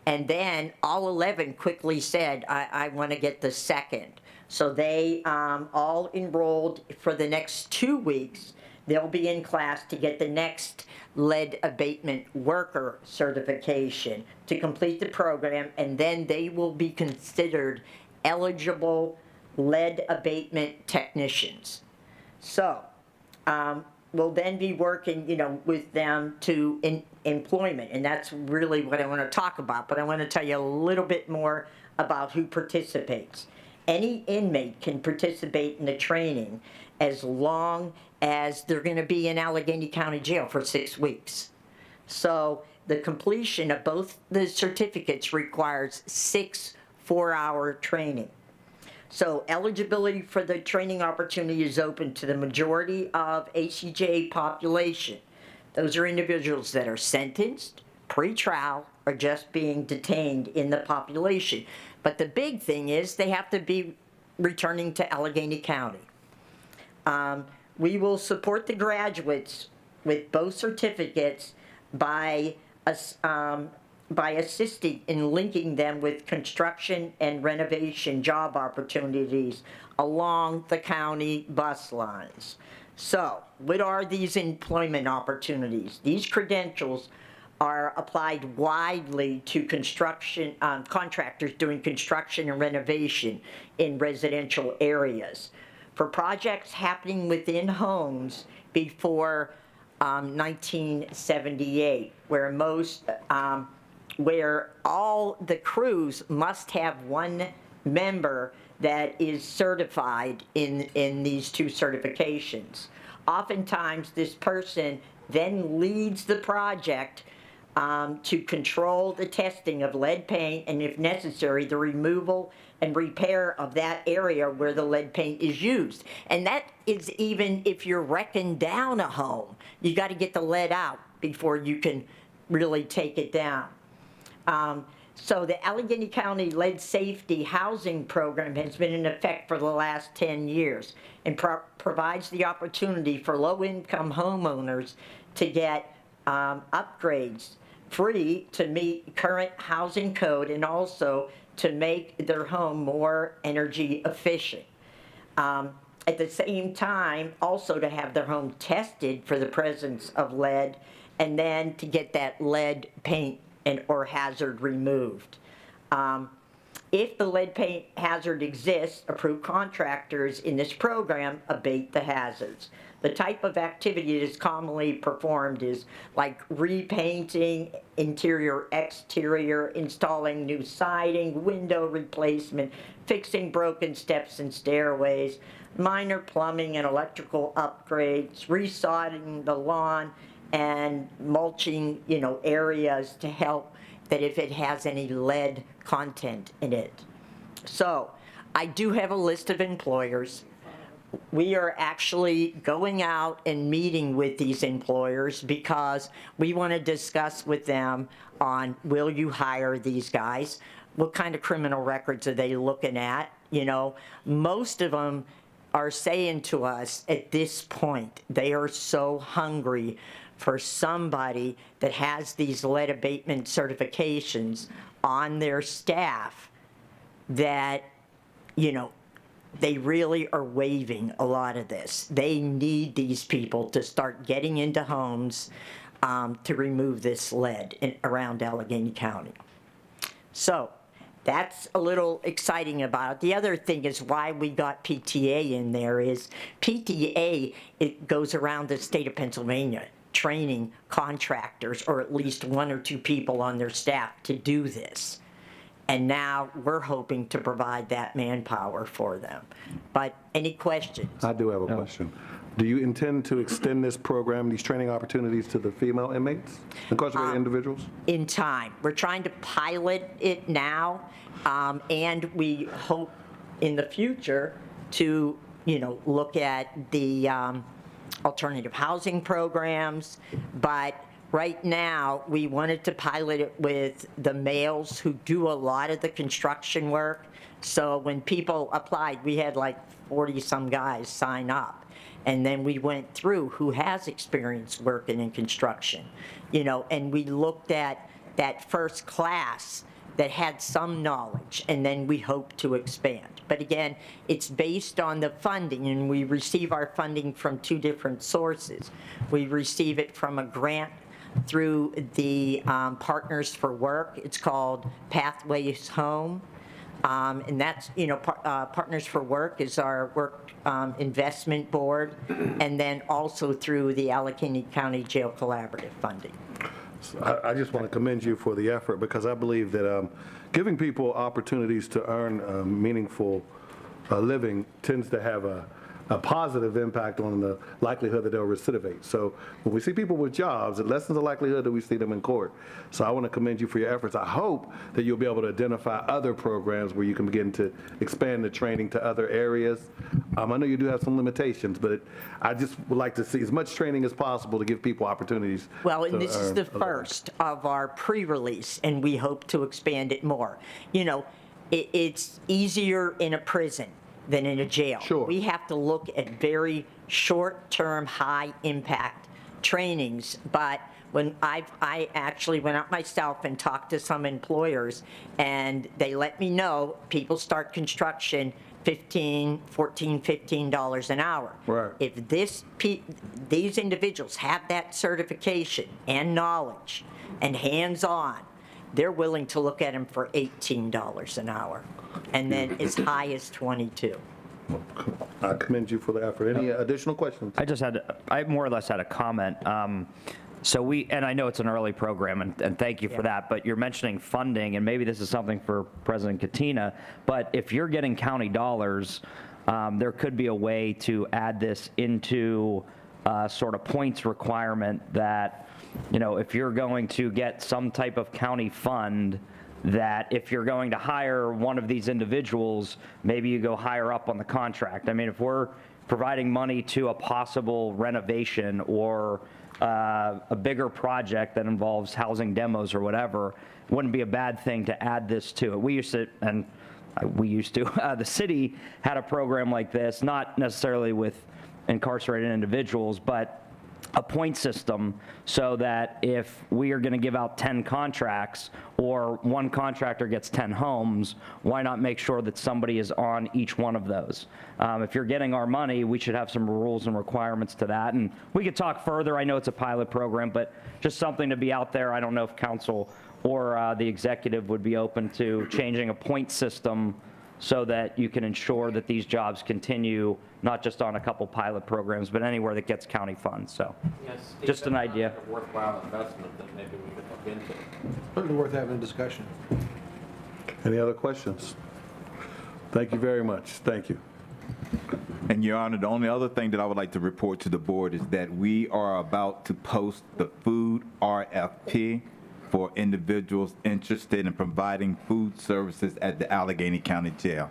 And then all 11 quickly said, I want to get the second. So they all enrolled for the next 2 weeks. They'll be in class to get the next lead abatement worker certification to complete the program, and then they will be considered eligible lead abatement technicians. So we'll then be working, with them to employment, and that's really what I want to talk about, but I want to tell you a little bit more about who participates. Any inmate can participate in the training as long as they're going to be in Allegheny County Jail for 6 weeks. So the completion of both the certificates requires 6 4-hour training. So eligibility for the training opportunity is open to the majority of ACJ population. Those are individuals that are sentenced, pre-trial, or just being detained in the population. But the big thing is they have to be returning to Allegheny County. We will support the graduates with both certificates by assisting in linking them with construction and renovation job opportunities along the county bus lines. So, what are these employment opportunities? These credentials are applied widely to construction contractors doing construction and renovation in residential areas. For projects happening within homes before 1978, where all the crews must have one member that is certified in these 2 certifications. Oftentimes, this person then leads the project to control the testing of lead paint and, if necessary, the removal and repair of that area where the lead paint is used. And that is even if you're wrecking down a home. You got to get the lead out before you can really take it down. So the Allegheny County Lead Safety Housing Program has been in effect for the last 10 years and provides the opportunity for low-income homeowners to get upgrades free to meet current housing code and also to make their home more energy efficient. At the same time, also to have their home tested for the presence of lead and then to get that lead paint or hazard removed. If the lead paint hazard exists, approved contractors in this program abate the hazards. The type of activity that is commonly performed is like repainting, interior, exterior, installing new siding, window replacement, fixing broken steps and stairways, minor plumbing and electrical upgrades, resodding the lawn, and mulching, areas to help that if it has any lead content in it. So, I do have a list of employers. We are actually going out and meeting with these employers because we want to discuss with them on, will you hire these guys? What kind of criminal records are they looking at? Most of them are saying to us at this point, they are so hungry for somebody that has these lead abatement certifications on their staff that, they really are waiving a lot of this. They need these people to start getting into homes to remove this lead around Allegheny County. So that's a little exciting about it. The other thing is why we got PTA in there is PTA, it goes around the state of Pennsylvania training contractors or at least 1 or 2 people on their staff to do this. And now we're hoping to provide that manpower for them. But any questions? I do have a question. Do you intend to extend this program, these training opportunities to the female inmates, incarcerated individuals? In time. We're trying to pilot it now, and we hope in the future to, look at the alternative housing programs, but right now, we wanted to pilot it with the males who do a lot of the construction work. So when people applied, we had like 40-some guys sign up. And then we went through who has experience working in construction, and we looked at that first class that had some knowledge, and then we hope to expand. But again, it's based on the funding, and we receive our funding from 2 different sources. We receive it from a grant through the Partners for Work. It's called Pathways Home. And that's, Partners for Work is our work investment board, and then also through the Allegheny County Jail Collaborative funding. So I just want to commend you for the effort because I believe that giving people opportunities to earn a meaningful living tends to have a positive impact on the likelihood that they'll recidivate. So when we see people with jobs, it lessens the likelihood that we see them in court. So I want to commend you for your efforts. I hope that you'll be able to identify other programs where you can begin to expand the training to other areas. I know you do have some limitations, but I just would like to see as much training as possible to give people opportunities. Well, and this is the first of our pre-release, and we hope to expand it more. It's easier in a prison than in a jail. Sure. We have to look at very short-term, high-impact trainings, but when I actually went out myself and talked to some employers, and they let me know people start construction $14, $15 an hour. Right. If these individuals have that certification and knowledge and hands-on, they're willing to look at them for $18 an hour, and then as high as 22. I commend you for the effort. Any additional questions? I more or less had a comment. And I know it's an early program, and thank you for that, but you're mentioning funding, and maybe this is something for President Katina, but if you're getting county dollars, there could be a way to add this into sort of points requirement that, if you're going to get some type of county fund, that if you're going to hire one of these individuals, maybe you go higher up on the contract. I mean, if we're providing money to a possible renovation or a bigger project that involves housing demos or whatever, it wouldn't be a bad thing to add this to it. The city had a program like this, not necessarily with incarcerated individuals, but a point system so that if we are going to give out 10 contracts or one contractor gets 10 homes, why not make sure that somebody is on each one of those? If you're getting our money, we should have some rules and requirements to that. And we could talk further. I know it's a pilot program, but just something to be out there. I don't know if council or the executive would be open to changing a point system so that you can ensure that these jobs continue, not just on a couple pilot programs, but anywhere that gets county funds, so. Yes, Just an idea. that's a worthwhile investment that maybe we could look into. Certainly worth having a discussion. Any other questions? Thank you very much. Thank you. And Your Honor, the only other thing that I would like to report to the board is that we are about to post the food RFP for individuals interested in providing food services at the Allegheny County Jail.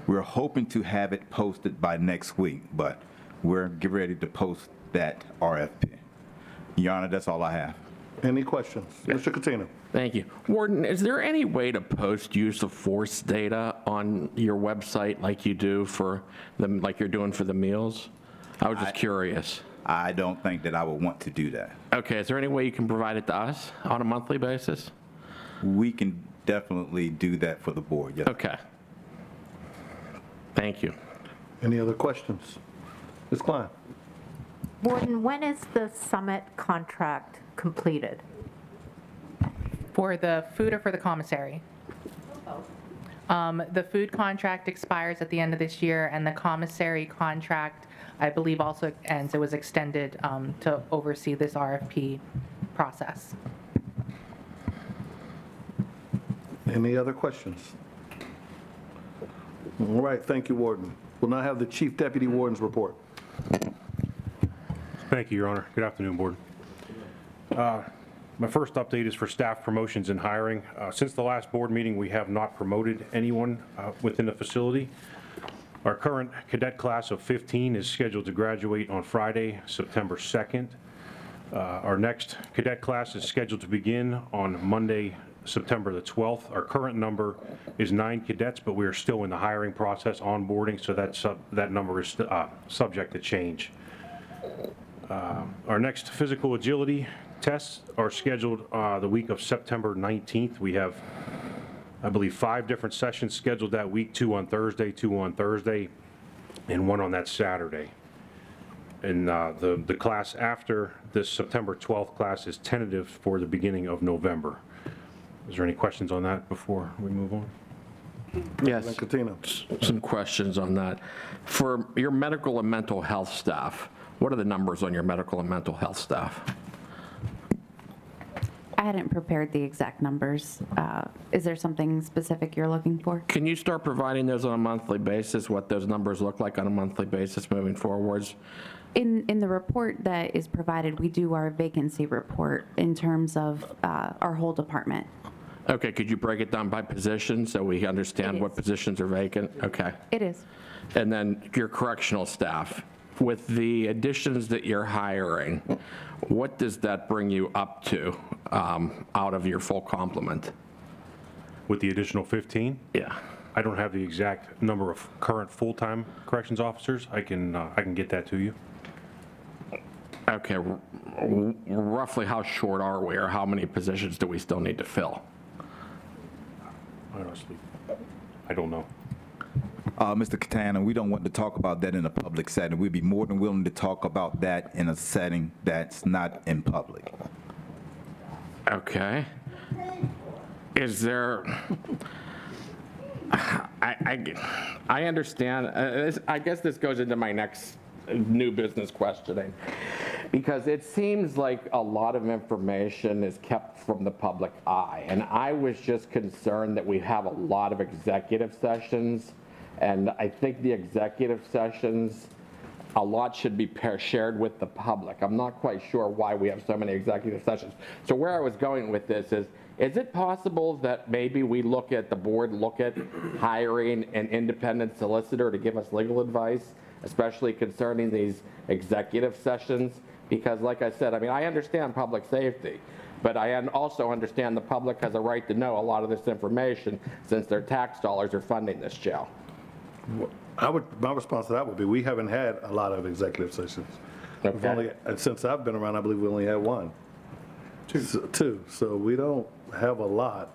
We're hoping to have it posted by next week, but we're getting ready to post that RFP. Your Honor, that's all I have. Any questions? Mr. Catino. Thank you. Warden, is there any way to post use of force data on your website like you do for them, like you're doing for the meals? I was just curious. I don't think that I would want to do that. Okay, is there any way you can provide it to us on a monthly basis? We can definitely do that for the board, yes. Okay. Thank you. Any other questions? Ms. Klein. Warden, when is the summit contract completed? For the food or for the commissary? The food contract expires at the end of this year, and the commissary contract, I believe, also ends. It was extended to oversee this RFP process. Any other questions? All right, thank you, Warden. We'll now have the Chief Deputy Warden's report. Thank you, Your Honor. Good afternoon, Board. My first update is for staff promotions and hiring. Since the last board meeting, we have not promoted anyone within the facility. Our current cadet class of 15 is scheduled to graduate on Friday, September 2nd. Our next cadet class is scheduled to begin on Monday, September the 12th. Our current number is 9 cadets, but we are still in the hiring process, onboarding, so that number is subject to change. Our next physical agility tests are scheduled the week of September 19th. We have, I believe, 5 different sessions scheduled that week, 2 on Thursday, 2 on Thursday, and 1 on that Saturday. And the class after this September 12th class is tentative for the beginning of November. Is there any questions on that before we move on? Yes. Catino. Some questions on that. For your medical and mental health staff, what are the numbers on your medical and mental health staff? I hadn't prepared the exact numbers. Is there something specific you're looking for? Can you start providing those on a monthly basis, what those numbers look like on a monthly basis moving forwards? In the report that is provided, we do our vacancy report in terms of our whole department. Okay, could you break it down by position so we understand what positions are vacant? Okay. It is. And then your correctional staff, with the additions that you're hiring, what does that bring you up to out of your full complement? With the additional 15? Yeah. I don't have the exact number of current full-time corrections officers. I can get that to you. Okay, roughly how short are we, or how many positions do we still need to fill? Honestly, I don't know. Mr. Catano, we don't want to talk about that in a public setting. We'd be more than willing to talk about that in a setting that's not in public. Okay. Is there, I understand, I guess this goes into my next new business questioning, because it seems like a lot of information is kept from the public eye, and I was just concerned that we have a lot of executive sessions, and I think the executive sessions, a lot should be shared with the public. I'm not quite sure why we have so many executive sessions. So where I was going with this is it possible that maybe we look at, the board look at hiring an independent solicitor to give us legal advice, especially concerning these executive sessions? Because like I said, I mean, I understand public safety, but I also understand the public has a right to know a lot of this information since their tax dollars are funding this jail. My response to that would be, we haven't had a lot of executive sessions. Okay. Since I've been around, I believe we only had one. Two. So we don't have a lot.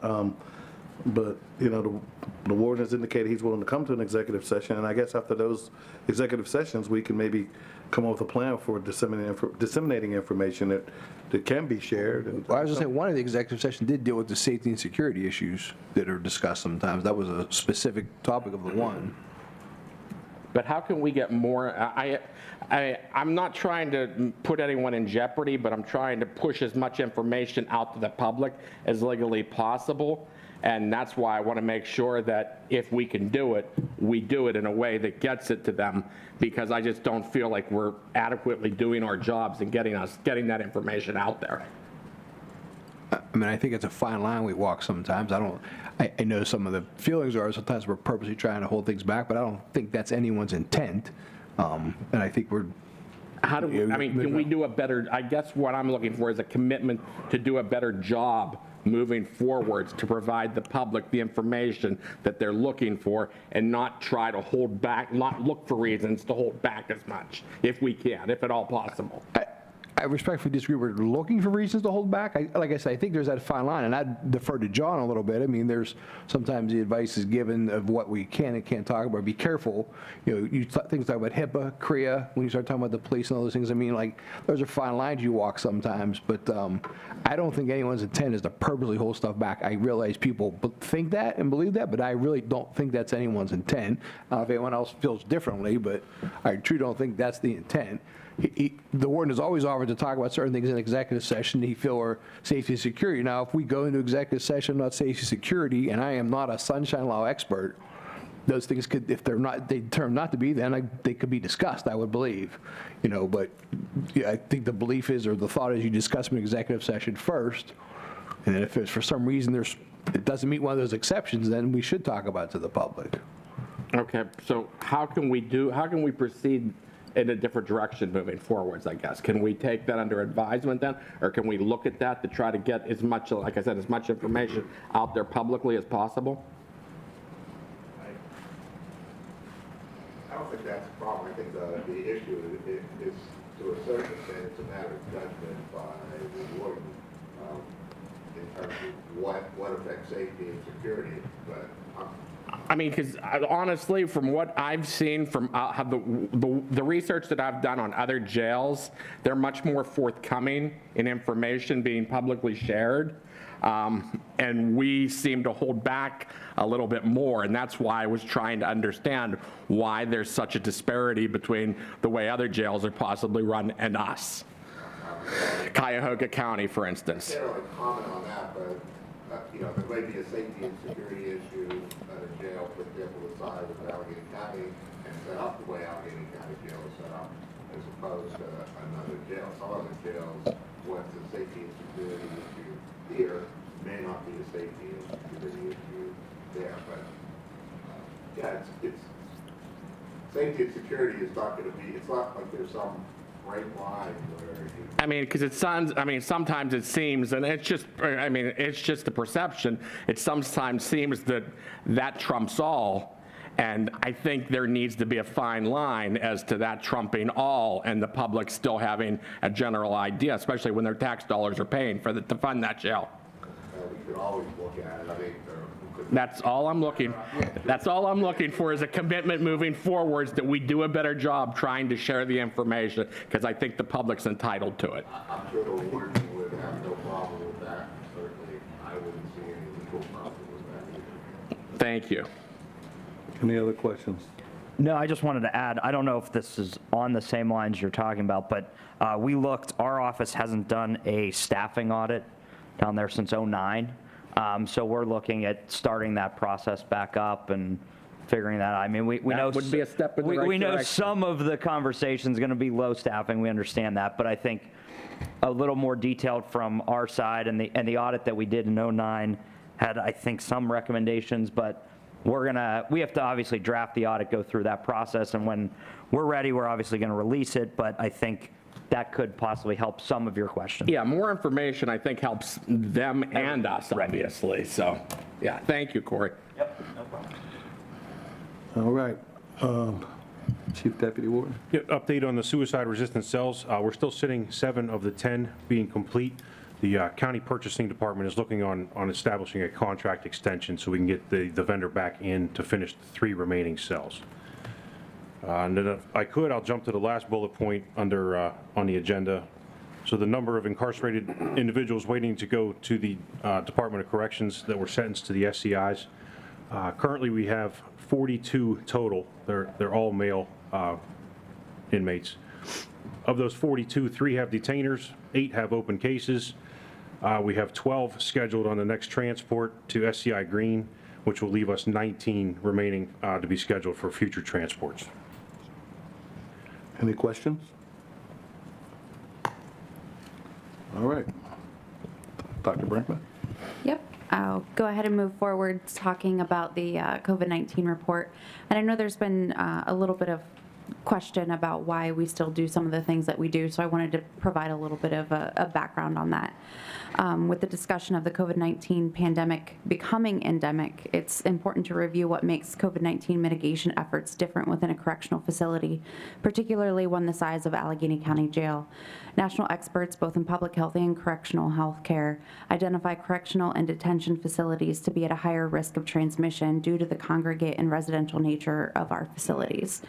But, you know, the warden has indicated he's willing to come to an executive session, and I guess after those executive sessions, we can maybe come up with a plan for disseminating information that can be shared. And Well, I was going to say, one of the executive sessions did deal with the safety and security issues that are discussed sometimes. That was a specific topic of the one. But how can we get more, I'm not trying to put anyone in jeopardy, but I'm trying to push as much information out to the public as legally possible. And that's why I want to make sure that if we can do it, we do it in a way that gets it to them, because I just don't feel like we're adequately doing our jobs and getting that information out there. I mean, I think it's a fine line we walk sometimes. I know some of the feelings are sometimes we're purposely trying to hold things back, but I don't think that's anyone's intent. And I think we're. How do we, I mean, can we do a better, I guess what I'm looking for is a commitment to do a better job moving forwards to provide the public the information that they're looking for and not try to hold back, not look for reasons to hold back as much, if we can, if at all possible. I respectfully disagree. We're looking for reasons to hold back. Like I said, I think there's that fine line, and I defer to John a little bit. I mean, there's sometimes the advice is given of what we can and can't talk about. Be careful. You know, things talk about HIPAA, CREA, when you start talking about the police and all those things. I mean, like, those are fine lines you walk sometimes, but I don't think anyone's intent is to purposely hold stuff back. I realize people think that and believe that, but I really don't think that's anyone's intent. I don't know if anyone else feels differently, but I truly don't think that's the intent. The warden has always offered to talk about certain things in executive session he feel are safety and security. Now, if we go into executive session about safety and security, and I am not a sunshine law expert, those things could, if they turn not to be, then they could be discussed, I would believe. You know, but yeah, I think the belief is, or the thought is, you discuss them in executive session first, and then if it's for some reason it doesn't meet one of those exceptions, then we should talk about it to the public. Okay, so how can we proceed in a different direction moving forwards, I guess? Can we take that under advisement then? Or can we look at that to try to get as much, like I said, as much information out there publicly as possible? I don't think that's a problem. I think the issue is, to a certain extent, it's a matter of judgment by the warden in terms of what affects safety and security. But I mean, because honestly, from what I've seen from the research that I've done on other jails, they're much more forthcoming in information being publicly shared. And we seem to hold back a little bit more, and that's why I was trying to understand why there's such a disparity between the way other jails are possibly run and us. Cuyahoga County, for instance. I can't really comment on that, but you know, there may be a safety and security issue at a jail, for example, the size of Allegheny County, and set up the way Allegheny County Jail is set up, as opposed to another jail. Some other jails, what's the safety and security issue here may not be a safety and security issue there, but yeah, it's safety and security is not going to be. It's not like there's some bright line where you. I mean, because it sounds, I mean, sometimes it seems, and it's just, I mean, it's just a perception. It sometimes seems that trumps all. And I think there needs to be a fine line as to that trumping all and the public still having a general idea, especially when their tax dollars are paying for to fund that jail. We could always look at it. I mean, That's all I'm looking. That's all I'm looking for is a commitment moving forwards that we do a better job trying to share the information, because I think the public's entitled to it. I'm sure the warden would have no problem with that. Certainly, I wouldn't see any legal problem with that either. Thank you. Any other questions? No, I just wanted to add, I don't know if this is on the same lines you're talking about, but we looked, our office hasn't done a staffing audit down there since '09. So we're looking at starting that process back up and figuring that out. I mean, we know would be a step in the right we know direction. some of the conversation is going to be low staffing. We understand that, but I think a little more detailed from our side, and the audit that we did in '09 had, I think, some recommendations, but we have to obviously draft the audit, go through that process, and when we're ready, we're obviously going to release it, but I think that could possibly help some of your questions. Yeah, more information I think helps them and us, obviously. So, yeah, thank you, Corey. Yep, no problem. All right. Chief Deputy Warden. Yeah, update on the suicide-resistant cells. We're still sitting 7 of the 10 being complete. The county purchasing department is looking on establishing a contract extension so we can get the vendor back in to finish the 3 remaining cells. And then if I could, I'll jump to the last bullet point under on the agenda. So the number of incarcerated individuals waiting to go to the Department of Corrections that were sentenced to the SCIs. Currently, we have 42 total. They're all male inmates. Of those 42, 3 have detainers, 8 have open cases. We have 12 scheduled on the next transport to SCI Green, which will leave us 19 remaining to be scheduled for future transports. Any questions? All right. Dr. Brinkman? Yep. I'll go ahead and move forward talking about the COVID-19 report. And I know there's been a little bit of question about why we still do some of the things that we do, so I wanted to provide a little bit of a background on that. With the discussion of the COVID-19 pandemic becoming endemic, it's important to review what makes COVID-19 mitigation efforts different within a correctional facility, particularly one the size of Allegheny County Jail. National experts, both in public health and correctional health care, identify correctional and detention facilities to be at a higher risk of transmission due to the congregate and residential nature of our facilities.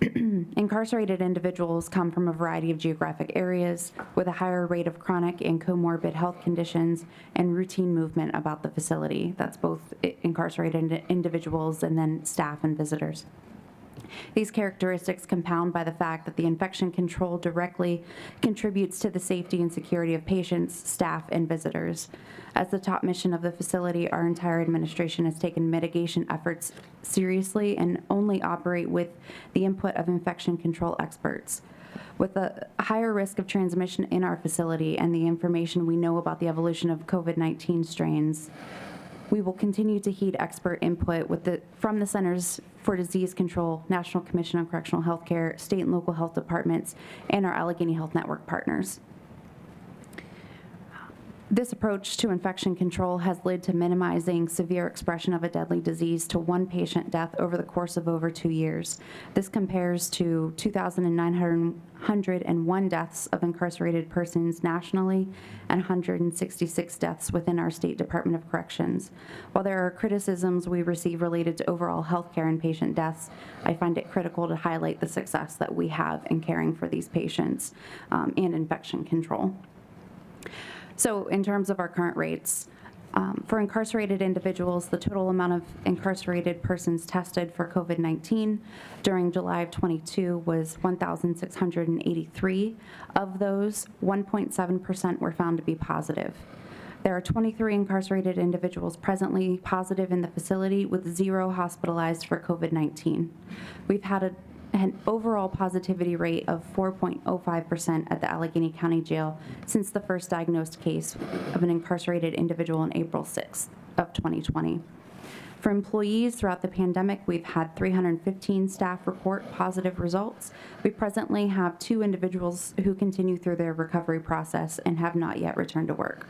Incarcerated individuals come from a variety of geographic areas with a higher rate of chronic and comorbid health conditions and routine movement about the facility. That's both incarcerated individuals and then staff and visitors. These characteristics compound by the fact that the infection control directly contributes to the safety and security of patients, staff, and visitors. As the top mission of the facility, our entire administration has taken mitigation efforts seriously and only operate with the input of infection control experts. With a higher risk of transmission in our facility and the information we know about the evolution of COVID-19 strains, we will continue to heed expert input from the Centers for Disease Control, National Commission on Correctional Health Care, state and local health departments, and our Allegheny Health Network partners. This approach to infection control has led to minimizing severe expression of a deadly disease to 1 patient death over the course of over 2 years. This compares to 2,901 deaths of incarcerated persons nationally and 166 deaths within our State Department of Corrections. While there are criticisms we receive related to overall health care and patient deaths, I find it critical to highlight the success that we have in caring for these patients and infection control. So in terms of our current rates, for incarcerated individuals, the total amount of incarcerated persons tested for COVID-19 during July of 22 was 1,683. Of those, 1.7% were found to be positive. There are 23 incarcerated individuals presently positive in the facility, with 0 hospitalized for COVID-19. We've had an overall positivity rate of 4.05% at the Allegheny County Jail since the first diagnosed case of an incarcerated individual on April 6th of 2020. For employees throughout the pandemic, we've had 315 staff report positive results. We presently have 2 individuals who continue through their recovery process and have not yet returned to work.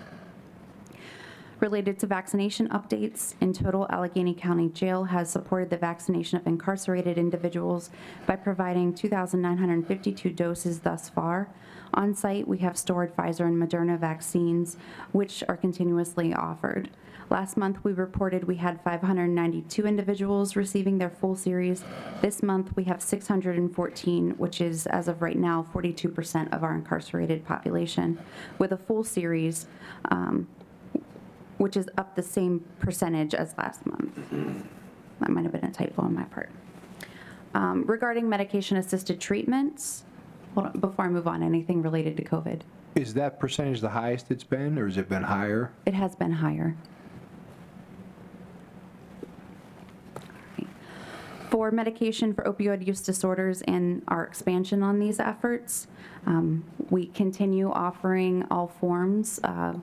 Related to vaccination updates, in total, Allegheny County Jail has supported the vaccination of incarcerated individuals by providing 2,952 doses thus far. On site, we have stored Pfizer and Moderna vaccines, which are continuously offered. Last month, we reported we had 592 individuals receiving their full series. This month, we have 614, which is, as of right now, 42% of our incarcerated population, with a full series, which is up the same percentage as last month. That might have been a typo on my part. Regarding medication-assisted treatments, hold on, before I move on, anything related to COVID? Is that percentage the highest it's been, or has it been higher? It has been higher. For medication for opioid use disorders and our expansion on these efforts, we continue offering all forms of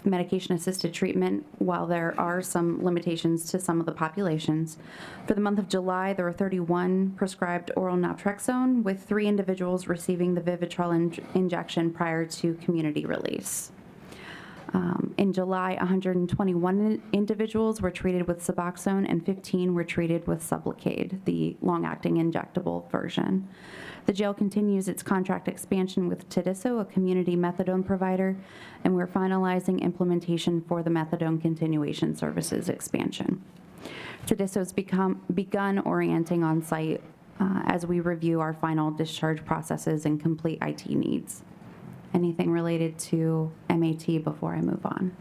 medication-assisted treatment, while there are some limitations to some of the populations. For the month of July, there were 31 prescribed oral naltrexone, with 3 individuals receiving the Vivitrol injection prior to community release. In July, 121 individuals were treated with Suboxone and 15 were treated with Sublocade, the long-acting injectable version. The jail continues its contract expansion with Tediso, a community methadone provider, and we're finalizing implementation for the methadone continuation services expansion. Tediso's begun orienting on site as we review our final discharge processes and complete IT needs. Anything related to MAT before I move on?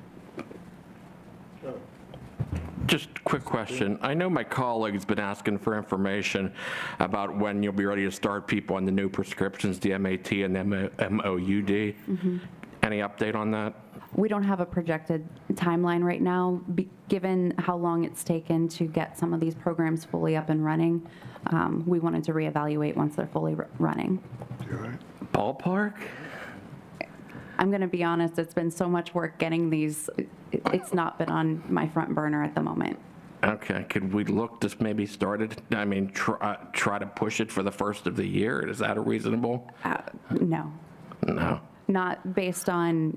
Just a quick question. I know my colleague's been asking for information about when you'll be ready to start people on the new prescriptions, the MAT and the MOUD. Any update on that? We don't have a projected timeline right now, given how long it's taken to get some of these programs fully up and running. We wanted to reevaluate once they're fully running. Ballpark? I'm going to be honest, it's been so much work getting these, it's not been on my front burner at the moment. Okay, could we look to maybe start it, I mean, try to push it for the first of the year? Is that a reasonable? No. No. Not based on,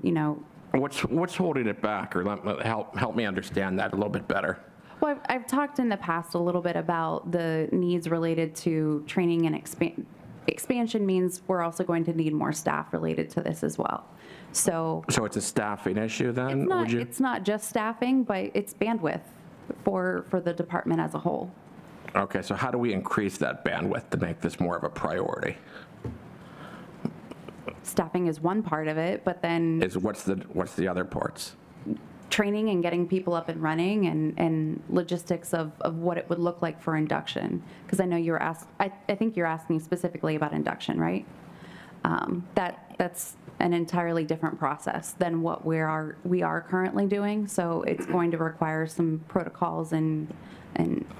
What's holding it back, or help me understand that a little bit better? Well, I've talked in the past a little bit about the needs related to training and expansion means we're also going to need more staff related to this as well. So it's a staffing issue then? It's not just staffing, but it's bandwidth for the department as a whole. Okay, so how do we increase that bandwidth to make this more of a priority? Staffing is one part of it, but then What's the other parts? training and getting people up and running and logistics of what it would look like for induction. Because I know you're I think you're asking specifically about induction, right? That's an entirely different process than what we are currently doing. So it's going to require some protocols and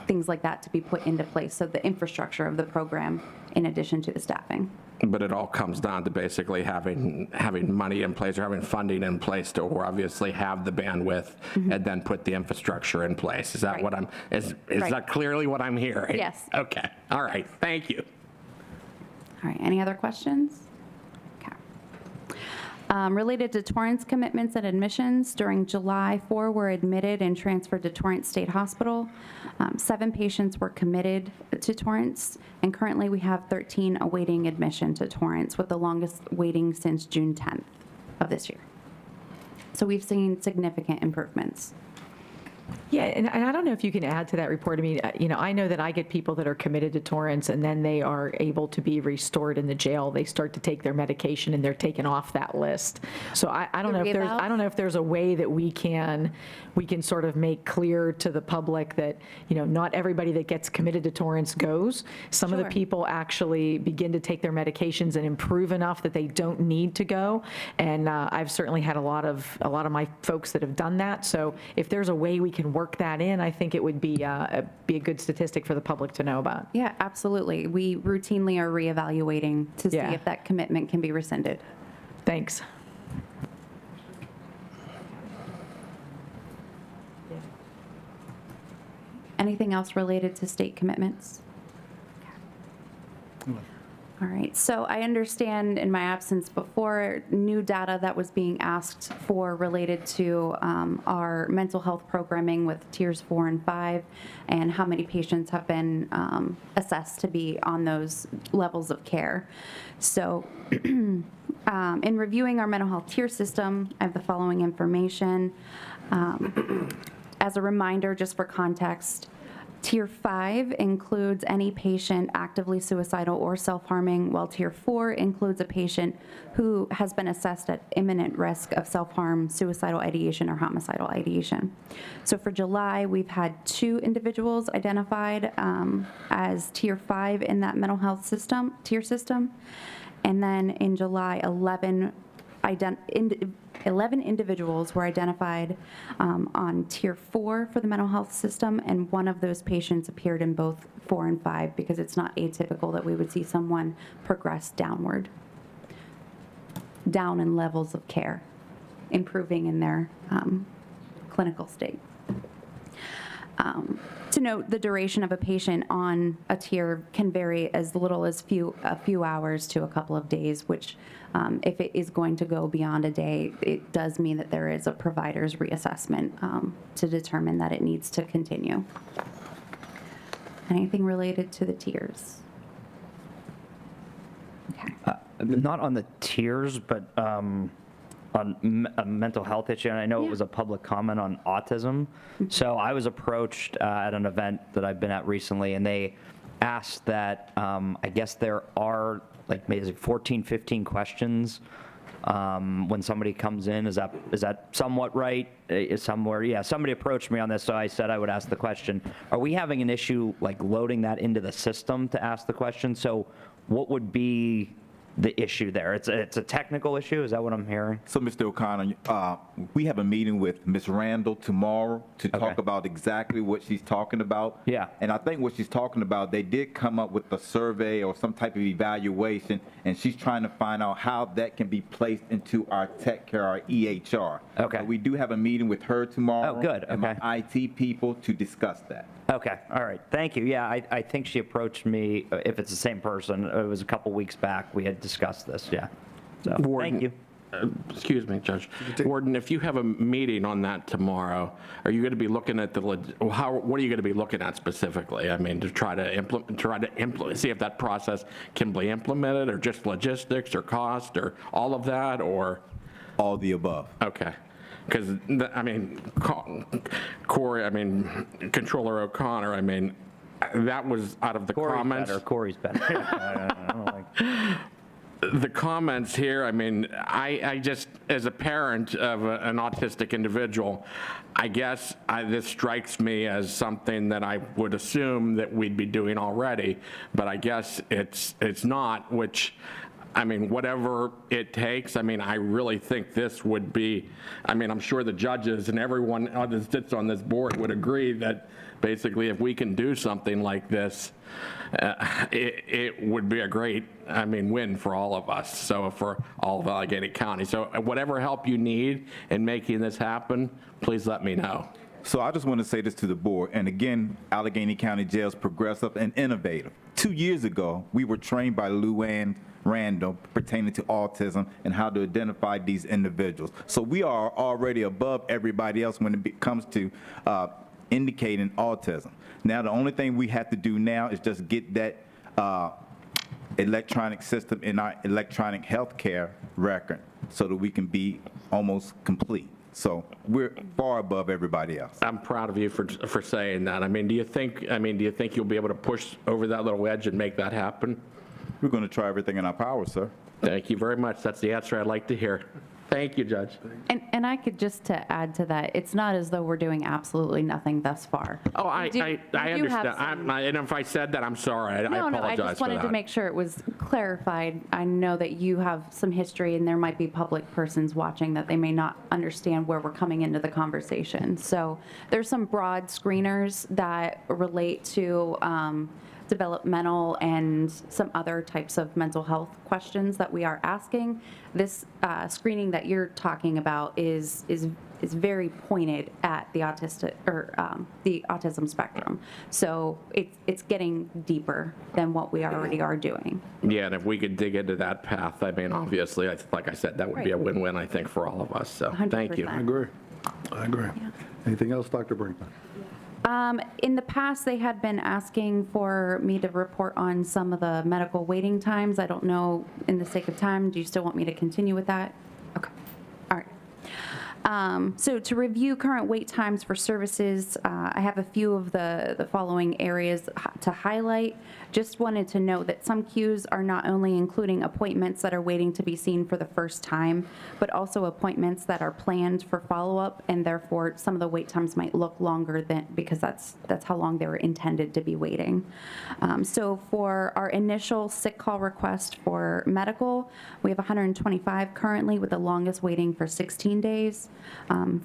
things like that to be put into place. So the infrastructure of the program in addition to the staffing. But it all comes down to basically having money in place or having funding in place to obviously have the bandwidth and then put the infrastructure in place. Is that what is that clearly what I'm hearing? Yes. Okay. All right. Thank you. All right. Any other questions? Okay. Related to Torrance commitments and admissions, during July, 4 were admitted and transferred to Torrance State Hospital. 7 patients were committed to Torrance, and currently we have 13 awaiting admission to Torrance, with the longest waiting since June 10th of this year. So we've seen significant improvements. Yeah, and I don't know if you can add to that report. I mean, I know that I get people that are committed to Torrance and then they are able to be restored in the jail. They start to take their medication and they're taken off that list. So I don't know if there's a way that we can sort of make clear to the public that, not everybody that gets committed to Torrance goes. Some of the people actually begin to take their medications and improve enough that they don't need to go. And I've certainly had a lot of my folks that have done that. So if there's a way we can work that in, I think it would be a good statistic for the public to know about. Yeah, absolutely. We routinely are reevaluating to see if that commitment can be rescinded. Thanks. Anything else related to state commitments? All right, so I understand in my absence before, new data that was being asked for related to our mental health programming with tiers 4 and 5, and how many patients have been assessed to be on those levels of care. So in reviewing our mental health tier system, I have the following information. As a reminder, just for context, Tier 5 includes any patient actively suicidal or self-harming, while Tier 4 includes a patient who has been assessed at imminent risk of self-harm, suicidal ideation, or homicidal ideation. So for July, we've had 2 individuals identified as Tier 5 in that mental health tier system. And then in July, 11 individuals were identified on Tier 4 for the mental health system, and one of those patients appeared in both 4 and 5 because it's not atypical that we would see someone progress down in levels of care, improving in their clinical state. To note, the duration of a patient on a tier can vary as little as a few hours to a couple of days, which if it is going to go beyond a day, it does mean that there is a provider's reassessment to determine that it needs to continue. Anything related to the tiers? Not on the tiers, but on a mental health issue, and I know it was a public comment on autism. So I was approached at an event that I've been at recently, and they asked that, I guess there are like maybe 14, 15 questions when somebody comes in. Is that somewhat right? Is somewhere, yeah, somebody approached me on this, so I said I would ask the question. Are we having an issue like loading that into the system to ask the question? So what would be the issue there? It's a technical issue, is that what I'm hearing? So, Mr. O'Connor, we have a meeting with Ms. Randall tomorrow to talk about exactly what she's talking about. Yeah. And I think what she's talking about, they did come up with a survey or some type of evaluation, and she's trying to find out how that can be placed into our tech care, our EHR. Okay. We do have a meeting with her tomorrow. Oh, good, and my IT people to discuss that. Okay, all right, thank you. Yeah, I think she approached me, if it's the same person, it was a couple weeks back, we had discussed this, yeah. So, Warden, thank you. Excuse me, Judge. Warden, if you have a meeting on that tomorrow, are you going to be looking at what are you going to be looking at specifically? I mean, to try to implement, see if that process can be implemented, or just logistics or cost or all of that, or? All the above. Okay. Because, I mean, Corey, I mean, Controller O'Connor, I mean, that was out of the comments. Corey's better. I don't like. The comments here, I mean, I just, as a parent of an autistic individual, I guess this strikes me as something that I would assume that we'd be doing already, but I guess it's not, which, I mean, whatever it takes, I mean, I really think this would be, I mean, I'm sure the judges and everyone that sits on this board would agree that basically if we can do something like this, it would be a great, I mean, win for all of us, so for all of Allegheny County. So whatever help you need in making this happen, please let me know. So I just want to say this to the board, and again, Allegheny County Jail is progressive and innovative. 2 years ago, we were trained by Luann Randall pertaining to autism and how to identify these individuals. So we are already above everybody else when it comes to indicating autism. Now, the only thing we have to do now is just get that electronic system in our electronic healthcare record so that we can be almost complete. So we're far above everybody else. I'm proud of you for saying that. I mean, do you think you'll be able to push over that little edge and make that happen? We're going to try everything in our power, sir. Thank you very much. That's the answer I'd like to hear. Thank you, Judge. And I could just to add to that, it's not as though we're doing absolutely nothing thus far. Oh, I do understand. have some- And if I said that, I'm sorry. I apologize I just for wanted that. to make sure it was clarified. I know that you have some history, and there might be public persons watching that they may not understand where we're coming into the conversation. So there's some broad screeners that relate to developmental and some other types of mental health questions that we are asking. This screening that you're talking about is very pointed at the the autism spectrum. So it's getting deeper than what we already are doing. Yeah, and if we could dig into that path, I mean, obviously, like I said, that would be a win-win, I think, for all of us. So thank you. 100%. I agree. Anything else, Dr. Brinkman? In the past, they had been asking for me to report on some of the medical waiting times. I don't know, in the sake of time, do you still want me to continue with that? Okay, all right. So to review current wait times for services, I have a few of the following areas to highlight. Just wanted to note that some queues are not only including appointments that are waiting to be seen for the first time, but also appointments that are planned for follow-up, and therefore some of the wait times might look longer than, because that's how long they were intended to be waiting. So for our initial sick call request for medical, we have 125 currently, with the longest waiting for 16 days.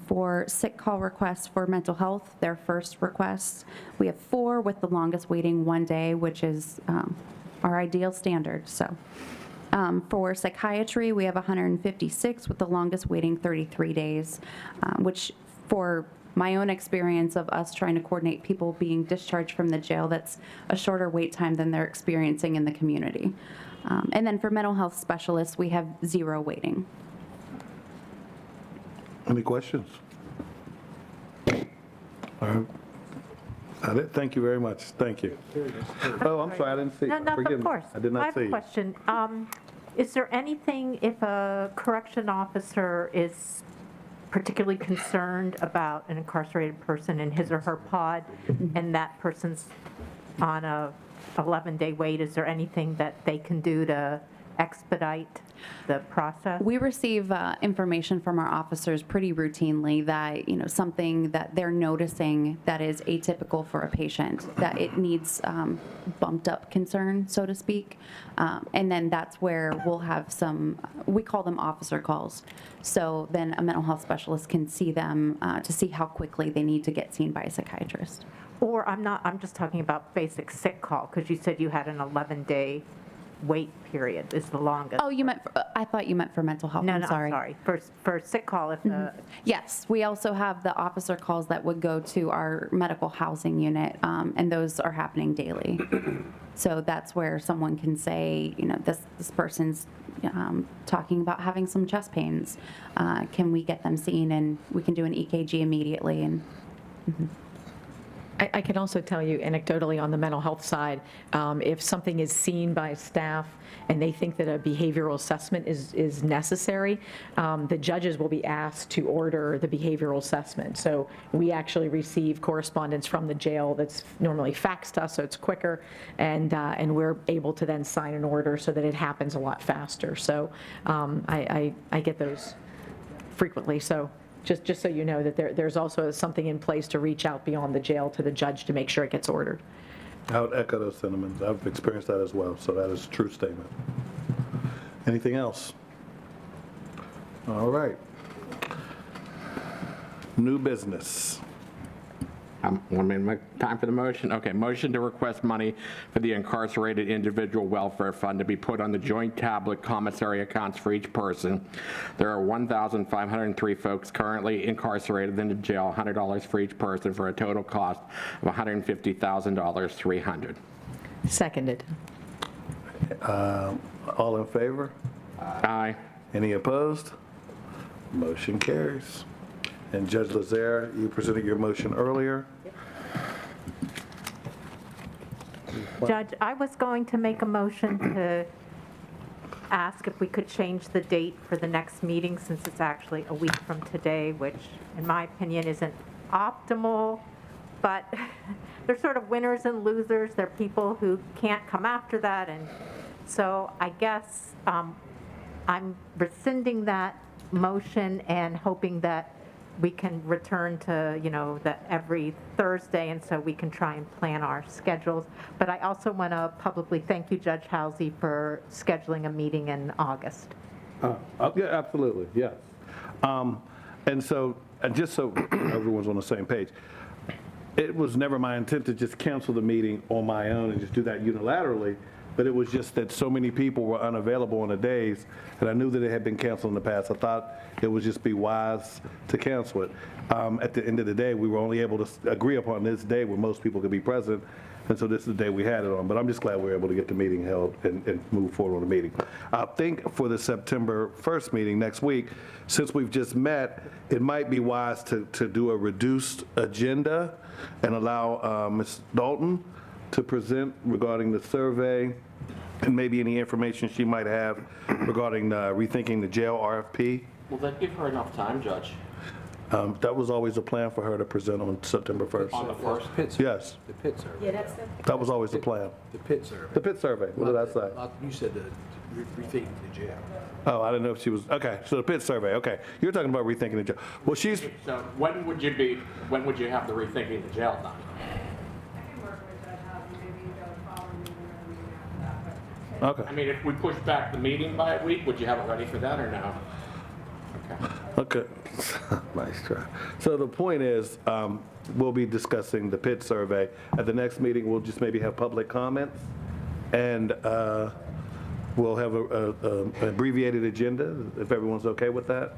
For sick call requests for mental health, their first requests, we have 4 with the longest waiting 1 day, which is our ideal standard. So for psychiatry, we have 156 with the longest waiting 33 days, which for my own experience of us trying to coordinate people being discharged from the jail, that's a shorter wait time than they're experiencing in the community. And then for mental health specialists, we have 0 waiting. Any questions? All right. Got it. Thank you very much. Thank you. Oh, I'm sorry, I didn't see. No, Forgive of me. course. I did not see I you. have a question. Is there anything, if a correction officer is particularly concerned about an incarcerated person in his or her pod, and that person's on a 11-day wait, is there anything that they can do to expedite the process? We receive information from our officers pretty routinely that, something that they're noticing that is atypical for a patient, that it needs bumped up concern, so to speak. And then that's where we'll have we call them officer calls. So then a mental health specialist can see them to see how quickly they need to get seen by a psychiatrist. Or I'm just talking about basic sick call, because you said you had an 11-day wait period is the longest. Oh, I thought you meant for mental health. No, I'm no, sorry. I'm sorry. For sick call, if the... Yes, we also have the officer calls that would go to our medical housing unit, and those are happening daily. So that's where someone can say, this person's talking about having some chest pains. Can we get them seen? And we can do an EKG immediately. And I can also tell you anecdotally on the mental health side, if something is seen by staff and they think that a behavioral assessment is necessary, the judges will be asked to order the behavioral assessment. So we actually receive correspondence from the jail that's normally faxed to us, so it's quicker, and we're able to then sign an order so that it happens a lot faster. So I get those frequently. So just so you know that there's also something in place to reach out beyond the jail to the judge to make sure it gets ordered. I would echo those sentiments. I've experienced that as well, so that is a true statement. Anything else? All right. New business. 1 minute, time for the motion? Okay, motion to request money for the incarcerated individual welfare fund to be put on the joint tablet commissary accounts for each person. There are 1,503 folks currently incarcerated in the jail, $100 for each person, for a total cost of $150,000, $300. Seconded. All in favor? Aye. Any opposed? Motion carries. And Judge Lazare, you presented your motion earlier. Judge, I was going to make a motion to ask if we could change the date for the next meeting, since it's actually a week from today, which in my opinion isn't optimal, but there's sort of winners and losers. There are people who can't come after that, and so I guess I'm rescinding that motion and hoping that we can return to, that every Thursday, and so we can try and plan our schedules. But I also want to publicly thank you, Judge Halsey, for scheduling a meeting in August. Yeah, absolutely, yes. And just so everyone's on the same page, it was never my intent to just cancel the meeting on my own and just do that unilaterally, but it was just that so many people were unavailable on the days, and I knew that it had been canceled in the past. I thought it would just be wise to cancel it. At the end of the day, we were only able to agree upon this day where most people could be present, and so this is the day we had it on. But I'm just glad we were able to get the meeting held and move forward on the meeting. I think for the September 1st meeting next week, since we've just met, it might be wise to do a reduced agenda and allow Ms. Dalton to present regarding the survey and maybe any information she might have regarding rethinking the jail RFP. Will that give her enough time, Judge? That was always a plan for her to present on September 1st. On the 1st? Yes, The pit survey. Yeah, that's that was always the plan. The pit survey. The pit survey, what did I say? You said the rethinking the jail. Oh, I didn't know if she was, okay, so the pit survey, okay. You're talking about rethinking the jail. Well, she's, So when would you have the rethinking the jail done? okay. I mean, if we push back the meeting by a week, would you have it ready for that or no? Okay. Nice try. So the point is, we'll be discussing the pit survey. At the next meeting, we'll just maybe have public comments, and we'll have an abbreviated agenda, if everyone's okay with that.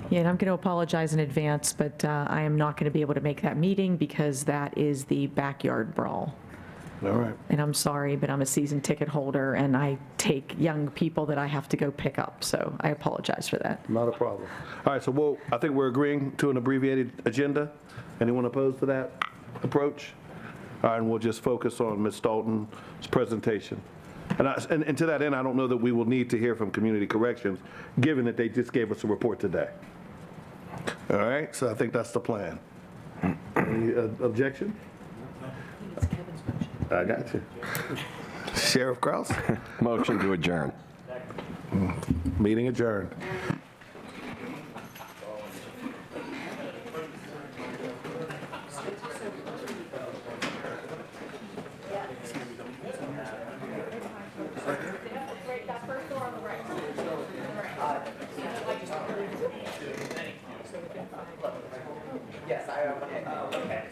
Yeah, and I'm going to apologize in advance, but I am not going to be able to make that meeting because that is the backyard brawl. All right. And I'm sorry, but I'm a season ticket holder, and I take young people that I have to go pick up, so I apologize for that. Not a problem. All right, so I think we're agreeing to an abbreviated agenda. Anyone opposed to that approach? All right, and we'll just focus on Ms. Dalton's presentation. And to that end, I don't know that we will need to hear from Community Corrections, given that they just gave us a report today. All right, so I think that's the plan. Any objection? I got you. Sheriff Kraus? Motion to adjourn. Meeting adjourned. Yes, I, okay.